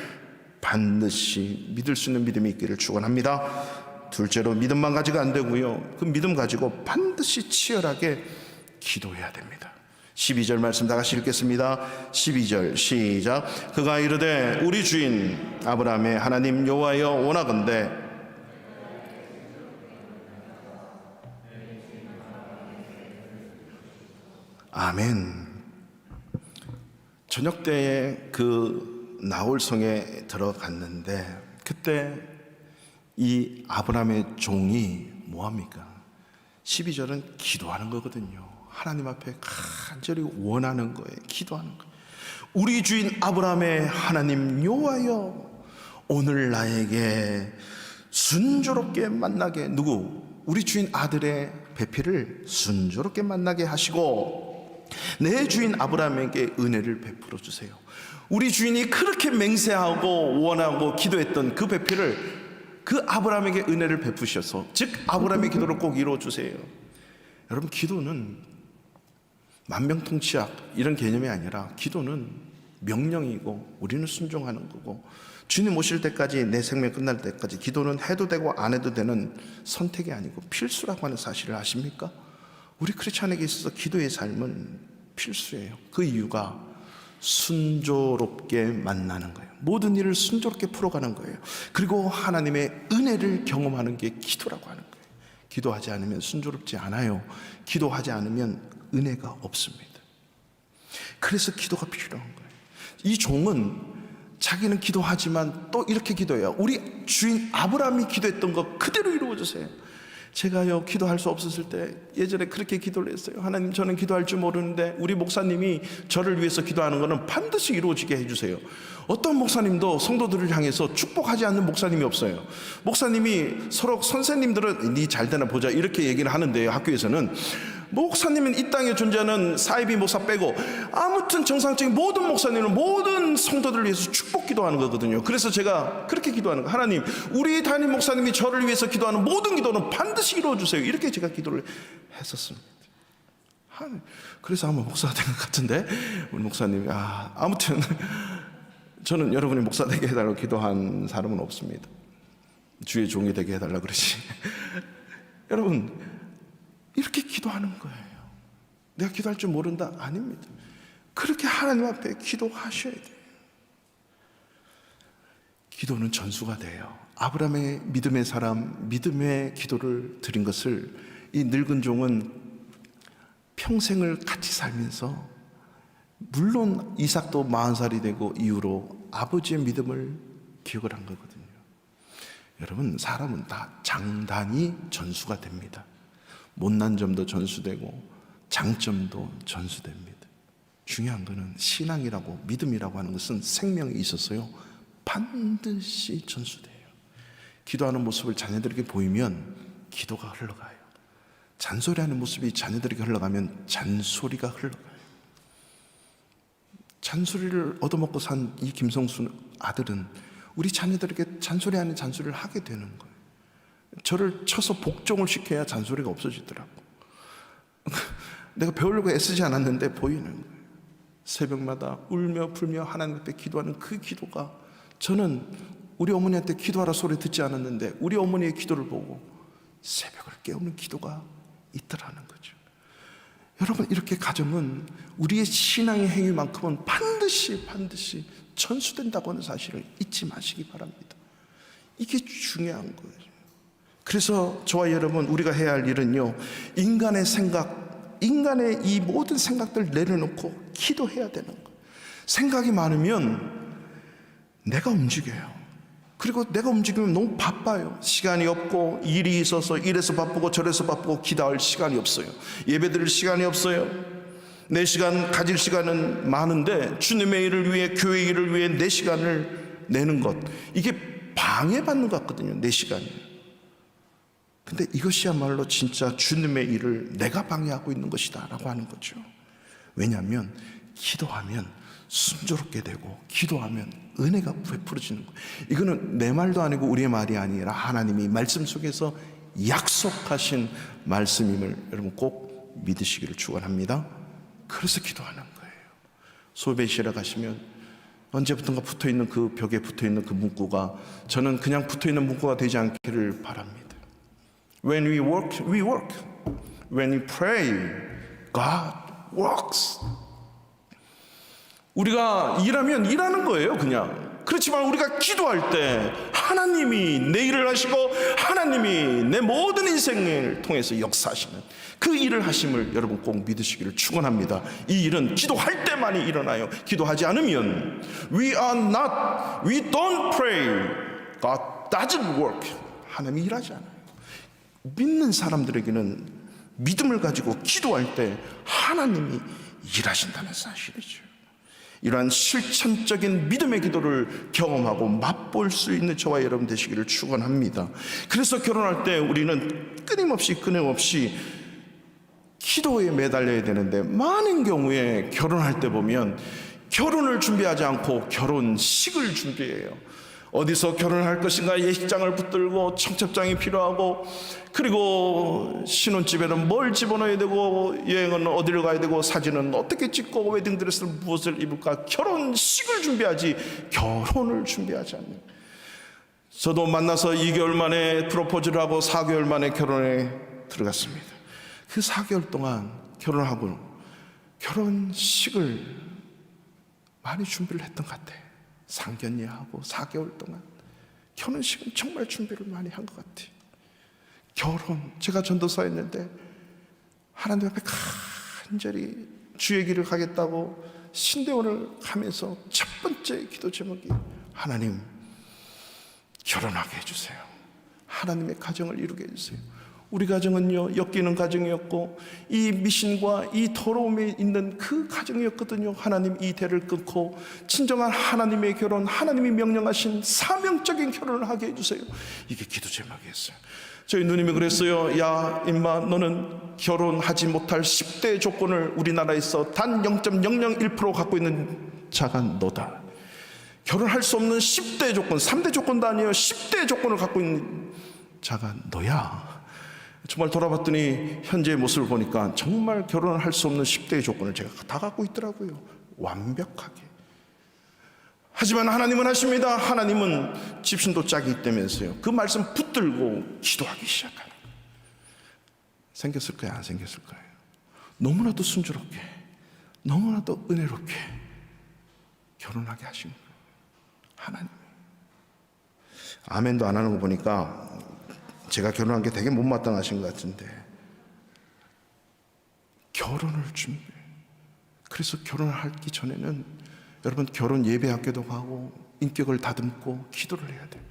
반드시 믿을 수 있는 믿음이 있기를 축원합니다. 둘째로, 믿음만 가지고 안 되고요, 그 믿음 가지고 반드시 치열하게 기도해야 됩니다. 12절 말씀 다 같이 읽겠습니다. 12절 시작. 그가 이르되 우리 주인 아브라함의 하나님 여호와여 원하건대 아멘. 저녁 때에 그 나홀성에 들어갔는데, 그때 이 아브라함의 종이 뭐합니까? 12절은 기도하는 거거든요. 하나님 앞에 간절히 원하는 거예요. 기도하는 거예요. 우리 주인 아브라함의 하나님 여호와여, 오늘 나에게 순조롭게 만나게, 우리 주인 아들의 배필을 순조롭게 만나게 하시고 내 주인 아브라함에게 은혜를 베풀어 주세요. 우리 주인이 그렇게 맹세하고 원하고 기도했던 그 배필을 그 아브라함에게 은혜를 베푸셔서, 즉 아브라함의 기도를 꼭 이루어 주세요. 여러분, 기도는 만병통치약 이런 개념이 아니라 기도는 명령이고 우리는 순종하는 거고, 주님 오실 때까지, 내 생명 끝날 때까지 기도는 해도 되고 안 해도 되는 선택이 아니고 필수라고 하는 사실을 아십니까? 우리 크리스찬에게 있어서 기도의 삶은 필수예요. 그 이유가 순조롭게 만나는 거예요. 모든 일을 순조롭게 풀어가는 거예요. 그리고 하나님의 은혜를 경험하는 게 기도라고 하는 거예요. 기도하지 않으면 순조롭지 않아요. 기도하지 않으면 은혜가 없습니다. 그래서 기도가 필요한 거예요. 이 종은 자기는 기도하지만 또 이렇게 기도해요. 우리 주인 아브라함이 기도했던 것 그대로 이루어주세요. 제가요 기도할 수 없었을 때 예전에 그렇게 기도를 했어요. 하나님, 저는 기도할 줄 모르는데 우리 목사님이 저를 위해서 기도하는 것은 반드시 이루어지게 해주세요. 어떤 목사님도 성도들을 향해서 축복하지 않는 목사님이 없어요. 목사님이 서로 선생님들은 네 잘되나 보자 이렇게 얘기를 하는데요, 학교에서는 목사님은 이 땅에 존재하는 사이비 목사 빼고 아무튼 정상적인 모든 목사님은 모든 성도들을 위해서 축복 기도하는 거거든요. 그래서 제가 그렇게 기도하는 거예요. 하나님, 우리 담임 목사님이 저를 위해서 기도하는 모든 기도는 반드시 이루어주세요. 이렇게 제가 기도를 했었습니다. 그래서 아마 목사가 된 것 같은데 우리 목사님이 아무튼 저는 여러분이 목사 되게 해달라고 기도한 사람은 없습니다. 주의 종이 되게 해달라고 그러지. 여러분, 이렇게 기도하는 거예요. 내가 기도할 줄 모른다? 아닙니다. 그렇게 하나님 앞에 기도하셔야 돼요. 기도는 전수가 돼요. 아브라함의 믿음의 사람, 믿음의 기도를 드린 것을 이 늙은 종은 평생을 같이 살면서, 물론 이삭도 40살이 되고 이후로 아버지의 믿음을 기억을 한 거거든요. 여러분, 사람은 다 장단이 전수가 됩니다. 못난 점도 전수되고 장점도 전수됩니다. 중요한 것은 신앙이라고 믿음이라고 하는 것은 생명이 있었어요. 반드시 전수돼요. 기도하는 모습을 자녀들에게 보이면 기도가 흘러가요. 잔소리하는 모습이 자녀들에게 흘러가면 잔소리가 흘러가요. 잔소리를 얻어먹고 산 이 김성수 아들은 우리 자녀들에게 잔소리 아닌 잔소리를 하게 되는 거예요. 저를 쳐서 복종을 시켜야 잔소리가 없어지더라고. 내가 배우려고 애쓰지 않았는데 보이는 거예요. 새벽마다 울며 불며 하나님 앞에 기도하는 그 기도가, 저는 우리 어머니한테 기도하라 소리 듣지 않았는데 우리 어머니의 기도를 보고 새벽을 깨우는 기도가 있더라는 거죠. 여러분, 이렇게 가정은 우리의 신앙의 행위만큼은 반드시 전수된다고 하는 사실을 잊지 마시기 바랍니다. 이게 중요한 거예요. 그래서 저와 여러분, 우리가 해야 할 일은요, 인간의 생각, 인간의 이 모든 생각들 내려놓고 기도해야 되는 거예요. 생각이 많으면 내가 움직여요. 그리고 내가 움직이면 너무 바빠요. 시간이 없고 일이 있어서 이래서 바쁘고 저래서 바쁘고 기도할 시간이 없어요. 예배 드릴 시간이 없어요. 내 시간 가질 시간은 많은데 주님의 일을 위해, 교회 일을 위해 내 시간을 내는 것, 이게 방해받는 것 같거든요, 내 시간이. 근데 이것이야말로 진짜 주님의 일을 내가 방해하고 있는 것이다 라고 하는 거죠. 왜냐하면 기도하면 순조롭게 되고 기도하면 은혜가 베풀어지는 거예요. 이거는 내 말도 아니고 우리의 말이 아니라 하나님이 말씀 속에서 약속하신 말씀임을 여러분 꼭 믿으시기를 축원합니다. 그래서 기도하는 거예요. 소배시러 가시면 언제부턴가 붙어있는 그 벽에 붙어있는 그 문구가, 저는 그냥 붙어있는 문구가 되지 않기를 바랍니다. When we work, we work. When we pray, God works. 우리가 일하면 일하는 거예요, 그냥. 그렇지만 우리가 기도할 때 하나님이 내 일을 하시고 하나님이 내 모든 인생을 통해서 역사하시는 그 일을 하심을 여러분 꼭 믿으시기를 축원합니다. 이 일은 기도할 때만이 일어나요. 기도하지 않으면 we don't pray, God doesn't work. 하나님이 일하지 않아요. 믿는 사람들에게는 믿음을 가지고 기도할 때 하나님이 일하신다는 사실이죠. 이러한 실천적인 믿음의 기도를 경험하고 맛볼 수 있는 저와 여러분 되시기를 축원합니다. 그래서 결혼할 때 우리는 끊임없이 기도에 매달려야 되는데, 많은 경우에 결혼할 때 보면 결혼을 준비하지 않고 결혼식을 준비해요. 어디서 결혼할 것인가 예식장을 붙들고 청첩장이 필요하고, 그리고 신혼집에는 뭘 집어넣어야 되고, 여행은 어디를 가야 되고, 사진은 어떻게 찍고, 웨딩드레스를 무엇을 입을까, 결혼식을 준비하지 결혼을 준비하지 않는. 저도 만나서 2개월 만에 프로포즈를 하고 4개월 만에 결혼에 들어갔습니다. 그 4개월 동안 결혼하고 결혼식을 많이 준비를 했던 것 같아요. 상견례하고 4개월 동안 결혼식은 정말 준비를 많이 한 것 같아요. 결혼, 제가 전도사였는데 하나님 앞에 간절히 주의 길을 가겠다고 신대원을 가면서 첫 번째 기도 제목이 하나님 결혼하게 해주세요. 하나님의 가정을 이루게 해주세요. 우리 가정은요, 엮이는 가정이었고 이 미신과 이 더러움에 있는 그 가정이었거든요. 하나님 이 대를 끊고 진정한 하나님의 결혼, 하나님이 명령하신 사명적인 결혼을 하게 해주세요. 이게 기도 제목이었어요. 저희 누님이 그랬어요. 야 임마, 너는 결혼하지 못할 10대 조건을 우리나라에서 단 0.001% 갖고 있는 자가 너다. 결혼할 수 없는 10대 조건, 3대 조건도 아니에요. 10대 조건을 갖고 있는 자가 너야. 정말 돌아봤더니 현재의 모습을 보니까 정말 결혼을 할 수 없는 10대의 조건을 제가 다 갖고 있더라고요. 완벽하게. 하지만 하나님은 하십니다. 하나님은 집신도 짝이 있다면서요. 그 말씀 붙들고 기도하기 시작하는 거예요. 생겼을까요? 안 생겼을까요? 너무나도 순조롭게, 너무나도 은혜롭게 결혼하게 하신 거예요. 하나님. 아멘도 안 하는 거 보니까 제가 결혼한 게 되게 못마땅하신 것 같은데, 결혼을 준비해. 그래서 결혼을 하기 전에는 여러분 결혼 예배학교도 가고 인격을 다듬고 기도를 해야 돼요.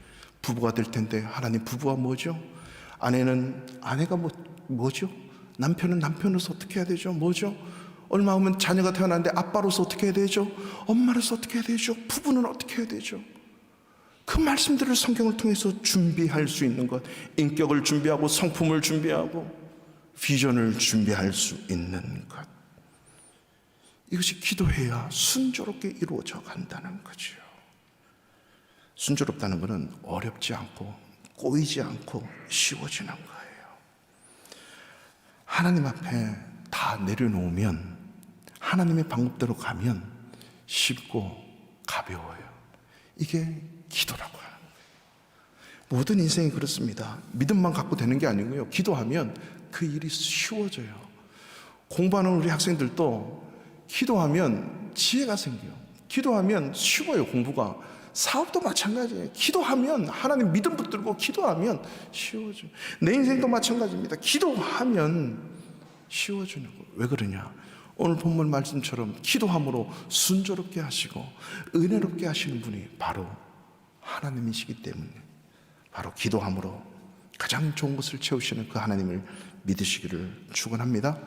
부부가 될 텐데 하나님 부부가 뭐죠? 아내는 아내가 뭐죠? 남편은 남편으로서 어떻게 해야 되죠? 뭐죠? 얼마 후면 자녀가 태어났는데 아빠로서 어떻게 해야 되죠? 엄마로서 어떻게 해야 되죠? 부부는 어떻게 해야 되죠? 그 말씀들을 성경을 통해서 준비할 수 있는 것, 인격을 준비하고 성품을 준비하고 비전을 준비할 수 있는 것, 이것이 기도해야 순조롭게 이루어져 간다는 거죠. 순조롭다는 것은 어렵지 않고 꼬이지 않고 쉬워지는 거예요. 하나님 앞에 다 내려놓으면, 하나님의 방법대로 가면 쉽고 가벼워요. 이게 기도라고 하는 거예요. 모든 인생이 그렇습니다. 믿음만 갖고 되는 게 아니고요, 기도하면 그 일이 쉬워져요. 공부하는 우리 학생들도 기도하면 지혜가 생겨요. 기도하면 쉬워요. 공부가. 사업도 마찬가지예요. 기도하면, 하나님 믿음 붙들고 기도하면 쉬워져요. 내 인생도 마찬가지입니다. 기도하면 쉬워지는 거예요. 왜 그러냐? 오늘 본문 말씀처럼 기도함으로 순조롭게 하시고 은혜롭게 하시는 분이 바로 하나님이시기 때문에, 바로 기도함으로 가장 좋은 것을 채우시는 그 하나님을 믿으시기를 축원합니다.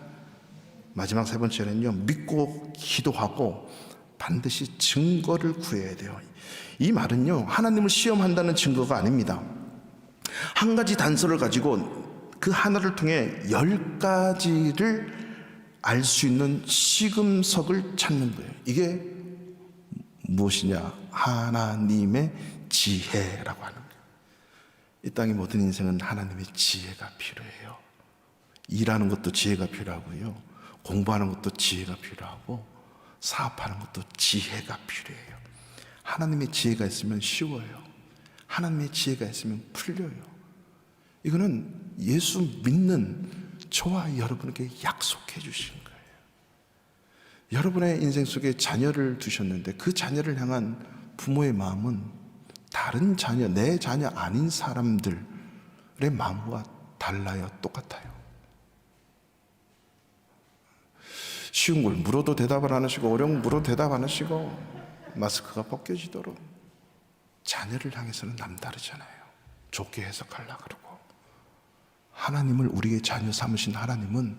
마지막 세 번째는요, 믿고 기도하고 반드시 증거를 구해야 돼요. 이 말은요, 하나님을 시험한다는 증거가 아닙니다. 한 가지 단서를 가지고 그 하나를 통해 10가지를 알 수 있는 시금석을 찾는 거예요. 이게 무엇이냐? 하나님의 지혜라고 하는 거예요. 이 땅의 모든 인생은 하나님의 지혜가 필요해요. 일하는 것도 지혜가 필요하고요, 공부하는 것도 지혜가 필요하고, 사업하는 것도 지혜가 필요해요. 하나님의 지혜가 있으면 쉬워요. 하나님의 지혜가 있으면 풀려요. 이거는 예수 믿는 저와 여러분에게 약속해 주신 거예요. 여러분의 인생 속에 자녀를 두셨는데 그 자녀를 향한 부모의 마음은 다른 자녀, 내 자녀 아닌 사람들의 마음과 달라요? 똑같아요? 쉬운 걸 물어도 대답을 안 하시고 어려운 걸 물어도 대답 안 하시고 마스크가 벗겨지도록, 자녀를 향해서는 남다르잖아요. 좋게 해석하려고 그러고. 하나님을 우리의 자녀 삼으신 하나님은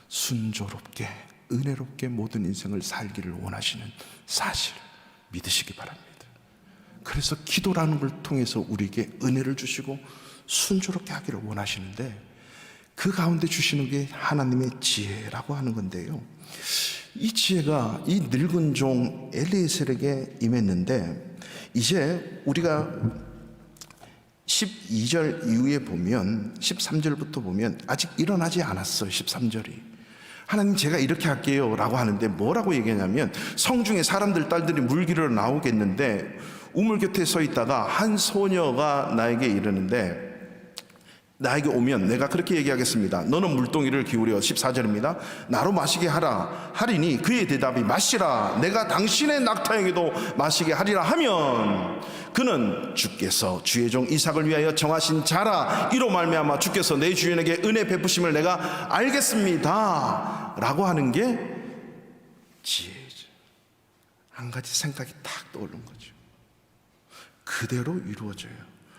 순조롭게 은혜롭게 모든 인생을 살기를 원하시는 사실 믿으시기 바랍니다. 그래서 기도라는 걸 통해서 우리에게 은혜를 주시고 순조롭게 하기를 원하시는데, 그 가운데 주시는 게 하나님의 지혜라고 하는 건데요, 이 지혜가 이 늙은 종 엘리에셀에게 임했는데, 이제 우리가 12절 이후에 보면, 13절부터 보면 아직 일어나지 않았어요. 13절이 하나님 제가 이렇게 할게요 라고 하는데, 뭐라고 얘기하냐면, 성중에 사람들 딸들이 물기로 나오겠는데 우물 곁에 서 있다가 한 소녀가 나에게 이르는데, 나에게 오면 내가 그렇게 얘기하겠습니다. 너는 물동이를 기울여, 14절입니다. 나로 마시게 하라 하리니, 그의 대답이 마시라, 내가 당신의 낙타에게도 마시게 하리라 하면, 그는 주께서 주의 종 이삭을 위하여 정하신 자라, 이로 말미암아 주께서 내 주인에게 은혜 베푸심을 내가 알겠습니다 라고 하는 게 지혜죠. 한 가지 생각이 탁 떠오른 거죠. 그대로 이루어져요.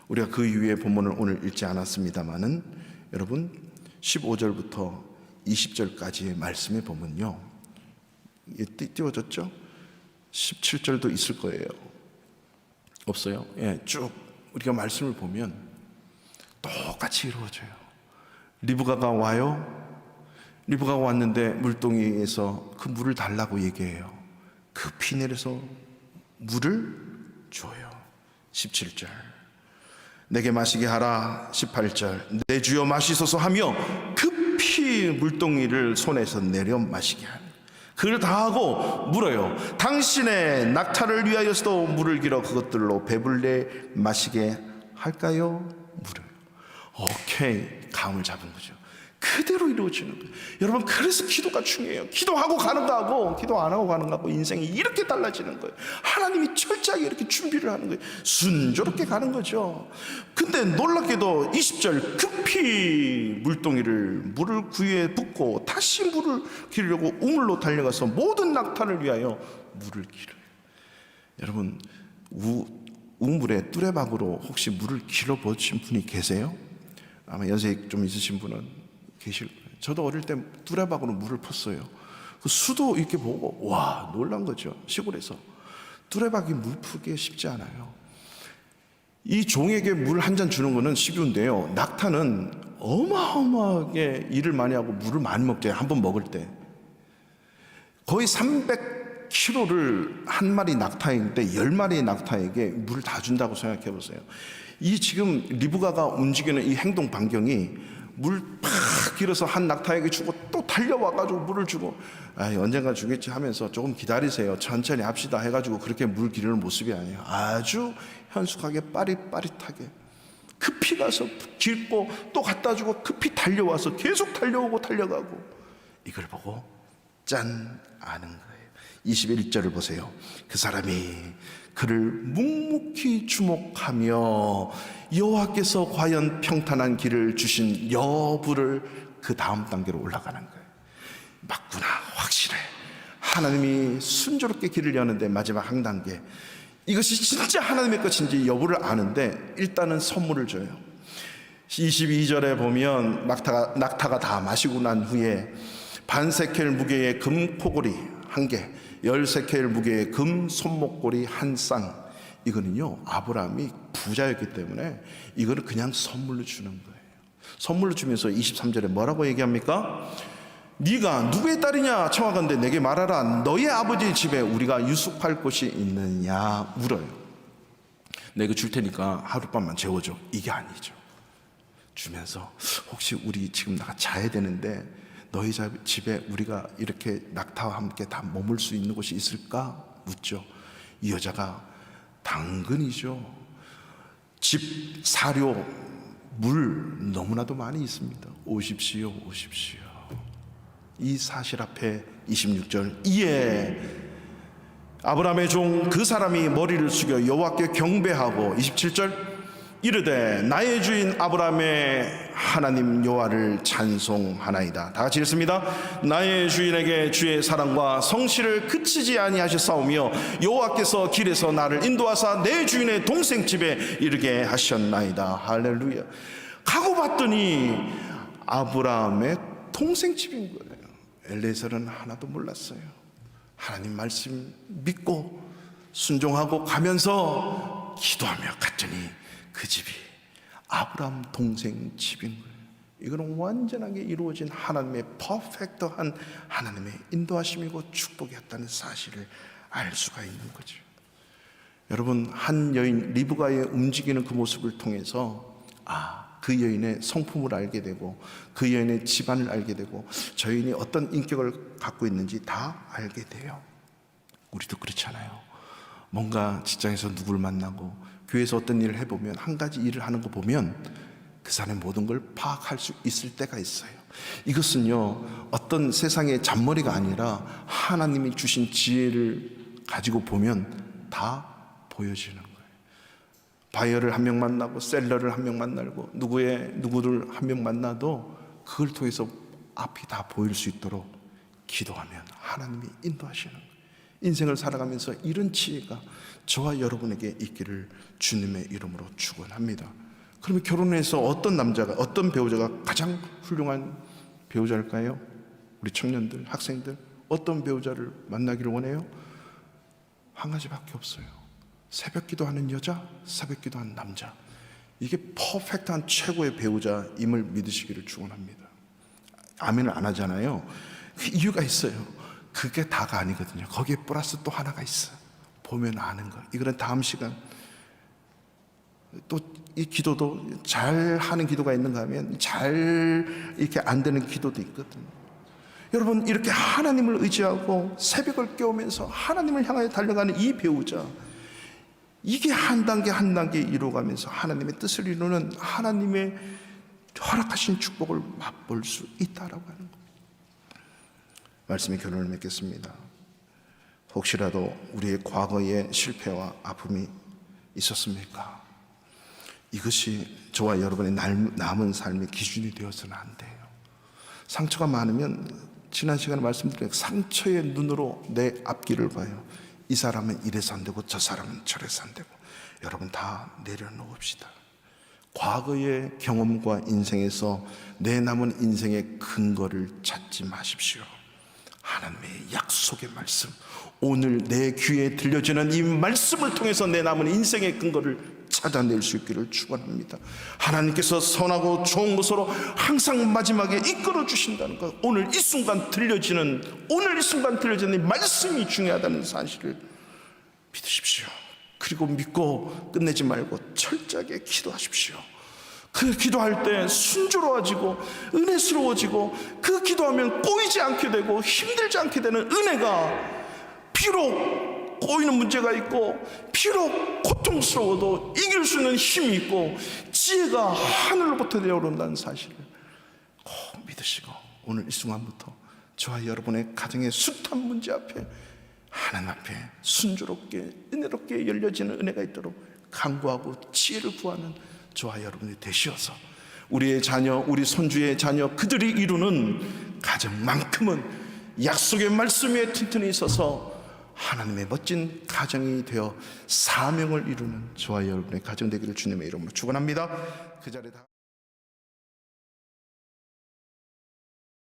우리가 그 이후의 본문을 오늘 읽지 않았습니다마는 여러분 15절부터 20절까지의 말씀에 보면요, 띄워졌죠? 17절도 있을 거예요. 없어요? 예, 쭉 우리가 말씀을 보면 똑같이 이루어져요. 리브가가 와요. 리브가가 왔는데 물동이에서 그 물을 달라고 얘기해요. 급히 내려서 물을 줘요. 17절 내게 마시게 하라. 18절 내 주여 마시소서 하며 급히 물동이를 손에서 내려 마시게 하니 그를 다하고 물어요. 당신의 낙타를 위하여서도 물을 길어 그것들로 배불리 마시게 할까요? 물어요. 오케이, 감을 잡은 거죠. 그대로 이루어지는 거예요. 여러분, 그래서 기도가 중요해요. 기도하고 가는 거하고 기도 안 하고 가는 거하고 인생이 이렇게 달라지는 거예요. 하나님이 철저하게 이렇게 준비를 하는 거예요. 순조롭게 가는 거죠. 근데 놀랍게도 20절 급히 물을 구유에 붓고 다시 물을 기르려고 우물로 달려가서 모든 낙타를 위하여 물을 기르요. 여러분, 우물에 뚜레박으로 혹시 물을 길어 보신 분이 계세요? 아마 연세 좀 있으신 분은 계실 거예요. 저도 어릴 때 뚜레박으로 물을 폈어요. 그 수도 이렇게 보고 와, 놀란 거죠. 시골에서 뚜레박이 물 푸기 쉽지 않아요. 이 종에게 물 한 잔 주는 거는 쉬운데요, 낙타는 어마어마하게 일을 많이 하고 물을 많이 먹잖아요. 한 번 먹을 때 거의 300kg를 한 마리 낙타인데 10마리의 낙타에게 물을 다 준다고 생각해 보세요. 이 지금 리브가가 움직이는 이 행동 반경이 물 팍 길어서 한 낙타에게 주고 또 달려와가지고 물을 주고, 언젠가 주겠지 하면서 조금 기다리세요, 천천히 합시다 해가지고 그렇게 물 기르는 모습이 아니에요. 아주 현숙하게 빠릿빠릿하게 급히 가서 길고 또 갖다 주고 급히 달려와서 계속 달려오고 달려가고, 이걸 보고 짠 아는 거예요. 21절을 보세요. 그 사람이 그를 묵묵히 주목하며 여호와께서 과연 평탄한 길을 주신 여부를 그 다음 단계로 올라가는 거예요. 맞구나, 확실해. 하나님이 순조롭게 길을 여는데 마지막 한 단계, 이것이 진짜 하나님의 것인지 여부를 아는데 일단은 선물을 줘요. 22절에 보면 낙타가 다 마시고 난 후에 반세켈 무게의 금 코골이 한 개, 10세켈 무게의 금 손목고리 한 쌍, 이거는요 아브라함이 부자였기 때문에 이거를 그냥 선물로 주는 거예요. 선물로 주면서 23절에 뭐라고 얘기합니까? 네가 누구의 딸이냐 청하건대 내게 말하라. 너의 아버지 집에 우리가 유숙할 곳이 있느냐 물어요. 내가 줄 테니까 하룻밤만 재워줘, 이게 아니죠. 주면서 혹시 우리 지금 나가 자야 되는데 너희 집에 우리가 이렇게 낙타와 함께 다 머물 수 있는 곳이 있을까 묻죠. 이 여자가 당근이죠. 집, 사료, 물 너무나도 많이 있습니다. 오십시오, 오십시오. 이 사실 앞에 26절 이에 아브라함의 종 그 사람이 머리를 숙여 여호와께 경배하고 27절 이르되 나의 주인 아브라함의 하나님 여호와를 찬송하나이다. 다 같이 읽습니다. 나의 주인에게 주의 사랑과 성실을 그치지 아니하셨사오며 여호와께서 길에서 나를 인도하사 내 주인의 동생 집에 이르게 하셨나이다. 할렐루야. 가고 봤더니 아브라함의 동생 집인 거예요. 엘리에셀은 하나도 몰랐어요. 하나님 말씀 믿고 순종하고 가면서 기도하며 갔더니 그 집이 아브라함 동생 집인 거예요. 이거는 완전하게 이루어진 하나님의 퍼펙트한 하나님의 인도하심이고 축복이었다는 사실을 알 수가 있는 거죠. 여러분, 한 여인 리브가의 움직이는 그 모습을 통해서 그 여인의 성품을 알게 되고 그 여인의 집안을 알게 되고 저 여인이 어떤 인격을 갖고 있는지 다 알게 돼요. 우리도 그렇잖아요. 뭔가 직장에서 누구를 만나고 교회에서 어떤 일을 해보면 한 가지 일을 하는 거 보면 그 사람의 모든 걸 파악할 수 있을 때가 있어요. 이것은요 어떤 세상의 잔머리가 아니라 하나님이 주신 지혜를 가지고 보면 다 보여지는 거예요. 바이어를 한 명 만나고 셀러를 한 명 만나고 누구를 한 명 만나도 그걸 통해서 앞이 다 보일 수 있도록 기도하면 하나님이 인도하시는 거예요. 인생을 살아가면서 이런 지혜가 저와 여러분에게 있기를 주님의 이름으로 축원합니다. 그러면 결혼해서 어떤 남자가, 어떤 배우자가 가장 훌륭한 배우자일까요? 우리 청년들, 학생들 어떤 배우자를 만나기를 원해요? 한 가지밖에 없어요. 새벽 기도하는 여자, 새벽 기도하는 남자. 이게 퍼펙트한 최고의 배우자임을 믿으시기를 축원합니다. 아멘을 안 하잖아요. 그 이유가 있어요. 그게 다가 아니거든요. 거기에 플러스 또 하나가 있어요. 보면 아는 거. 이거는 다음 시간. 또 이 기도도 잘 하는 기도가 있는가 하면 잘 이렇게 안 되는 기도도 있거든요. 여러분, 이렇게 하나님을 의지하고 새벽을 깨우면서 하나님을 향하여 달려가는 이 배우자, 이게 한 단계 한 단계 이루어가면서 하나님의 뜻을 이루는 하나님의 허락하신 축복을 맛볼 수 있다라고 하는 겁니다. 말씀의 결론을 맺겠습니다. 혹시라도 우리의 과거의 실패와 아픔이 있었습니까? 이것이 저와 여러분의 남은 삶의 기준이 되어서는 안 돼요. 상처가 많으면 지난 시간에 말씀드린 상처의 눈으로 내 앞길을 봐요. 이 사람은 이래서 안 되고 저 사람은 저래서 안 되고. 여러분 다 내려놓읍시다. 과거의 경험과 인생에서 내 남은 인생의 근거를 찾지 마십시오. 하나님의 약속의 말씀, 오늘 내 귀에 들려지는 이 말씀을 통해서 내 남은 인생의 근거를 찾아낼 수 있기를 축원합니다. 하나님께서 선하고 좋은 것으로 항상 마지막에 이끌어 주신다는 것, 오늘 이 순간 들려지는 이 말씀이 중요하다는 사실을 믿으십시오. 그리고 믿고 끝내지 말고 철저하게 기도하십시오. 그 기도할 때 순조로워지고 은혜스러워지고, 그 기도하면 꼬이지 않게 되고 힘들지 않게 되는 은혜가, 비록 꼬이는 문제가 있고 비록 고통스러워도 이길 수 있는 힘이 있고 지혜가 하늘로부터 내려온다는 사실을 꼭 믿으시고, 오늘 이 순간부터 저와 여러분의 가정의 숱한 문제 앞에 하나님 앞에 순조롭게 은혜롭게 열려지는 은혜가 있도록 간구하고 지혜를 구하는 저와 여러분이 되시어서 우리의 자녀, 우리 손주의 자녀, 그들이 이루는 가정만큼은 약속의 말씀 위에 튼튼히 있어서 하나님의 멋진 가정이 되어 사명을 이루는 저와 여러분의 가정 되기를 주님의 이름으로 축원합니다. 그 자리에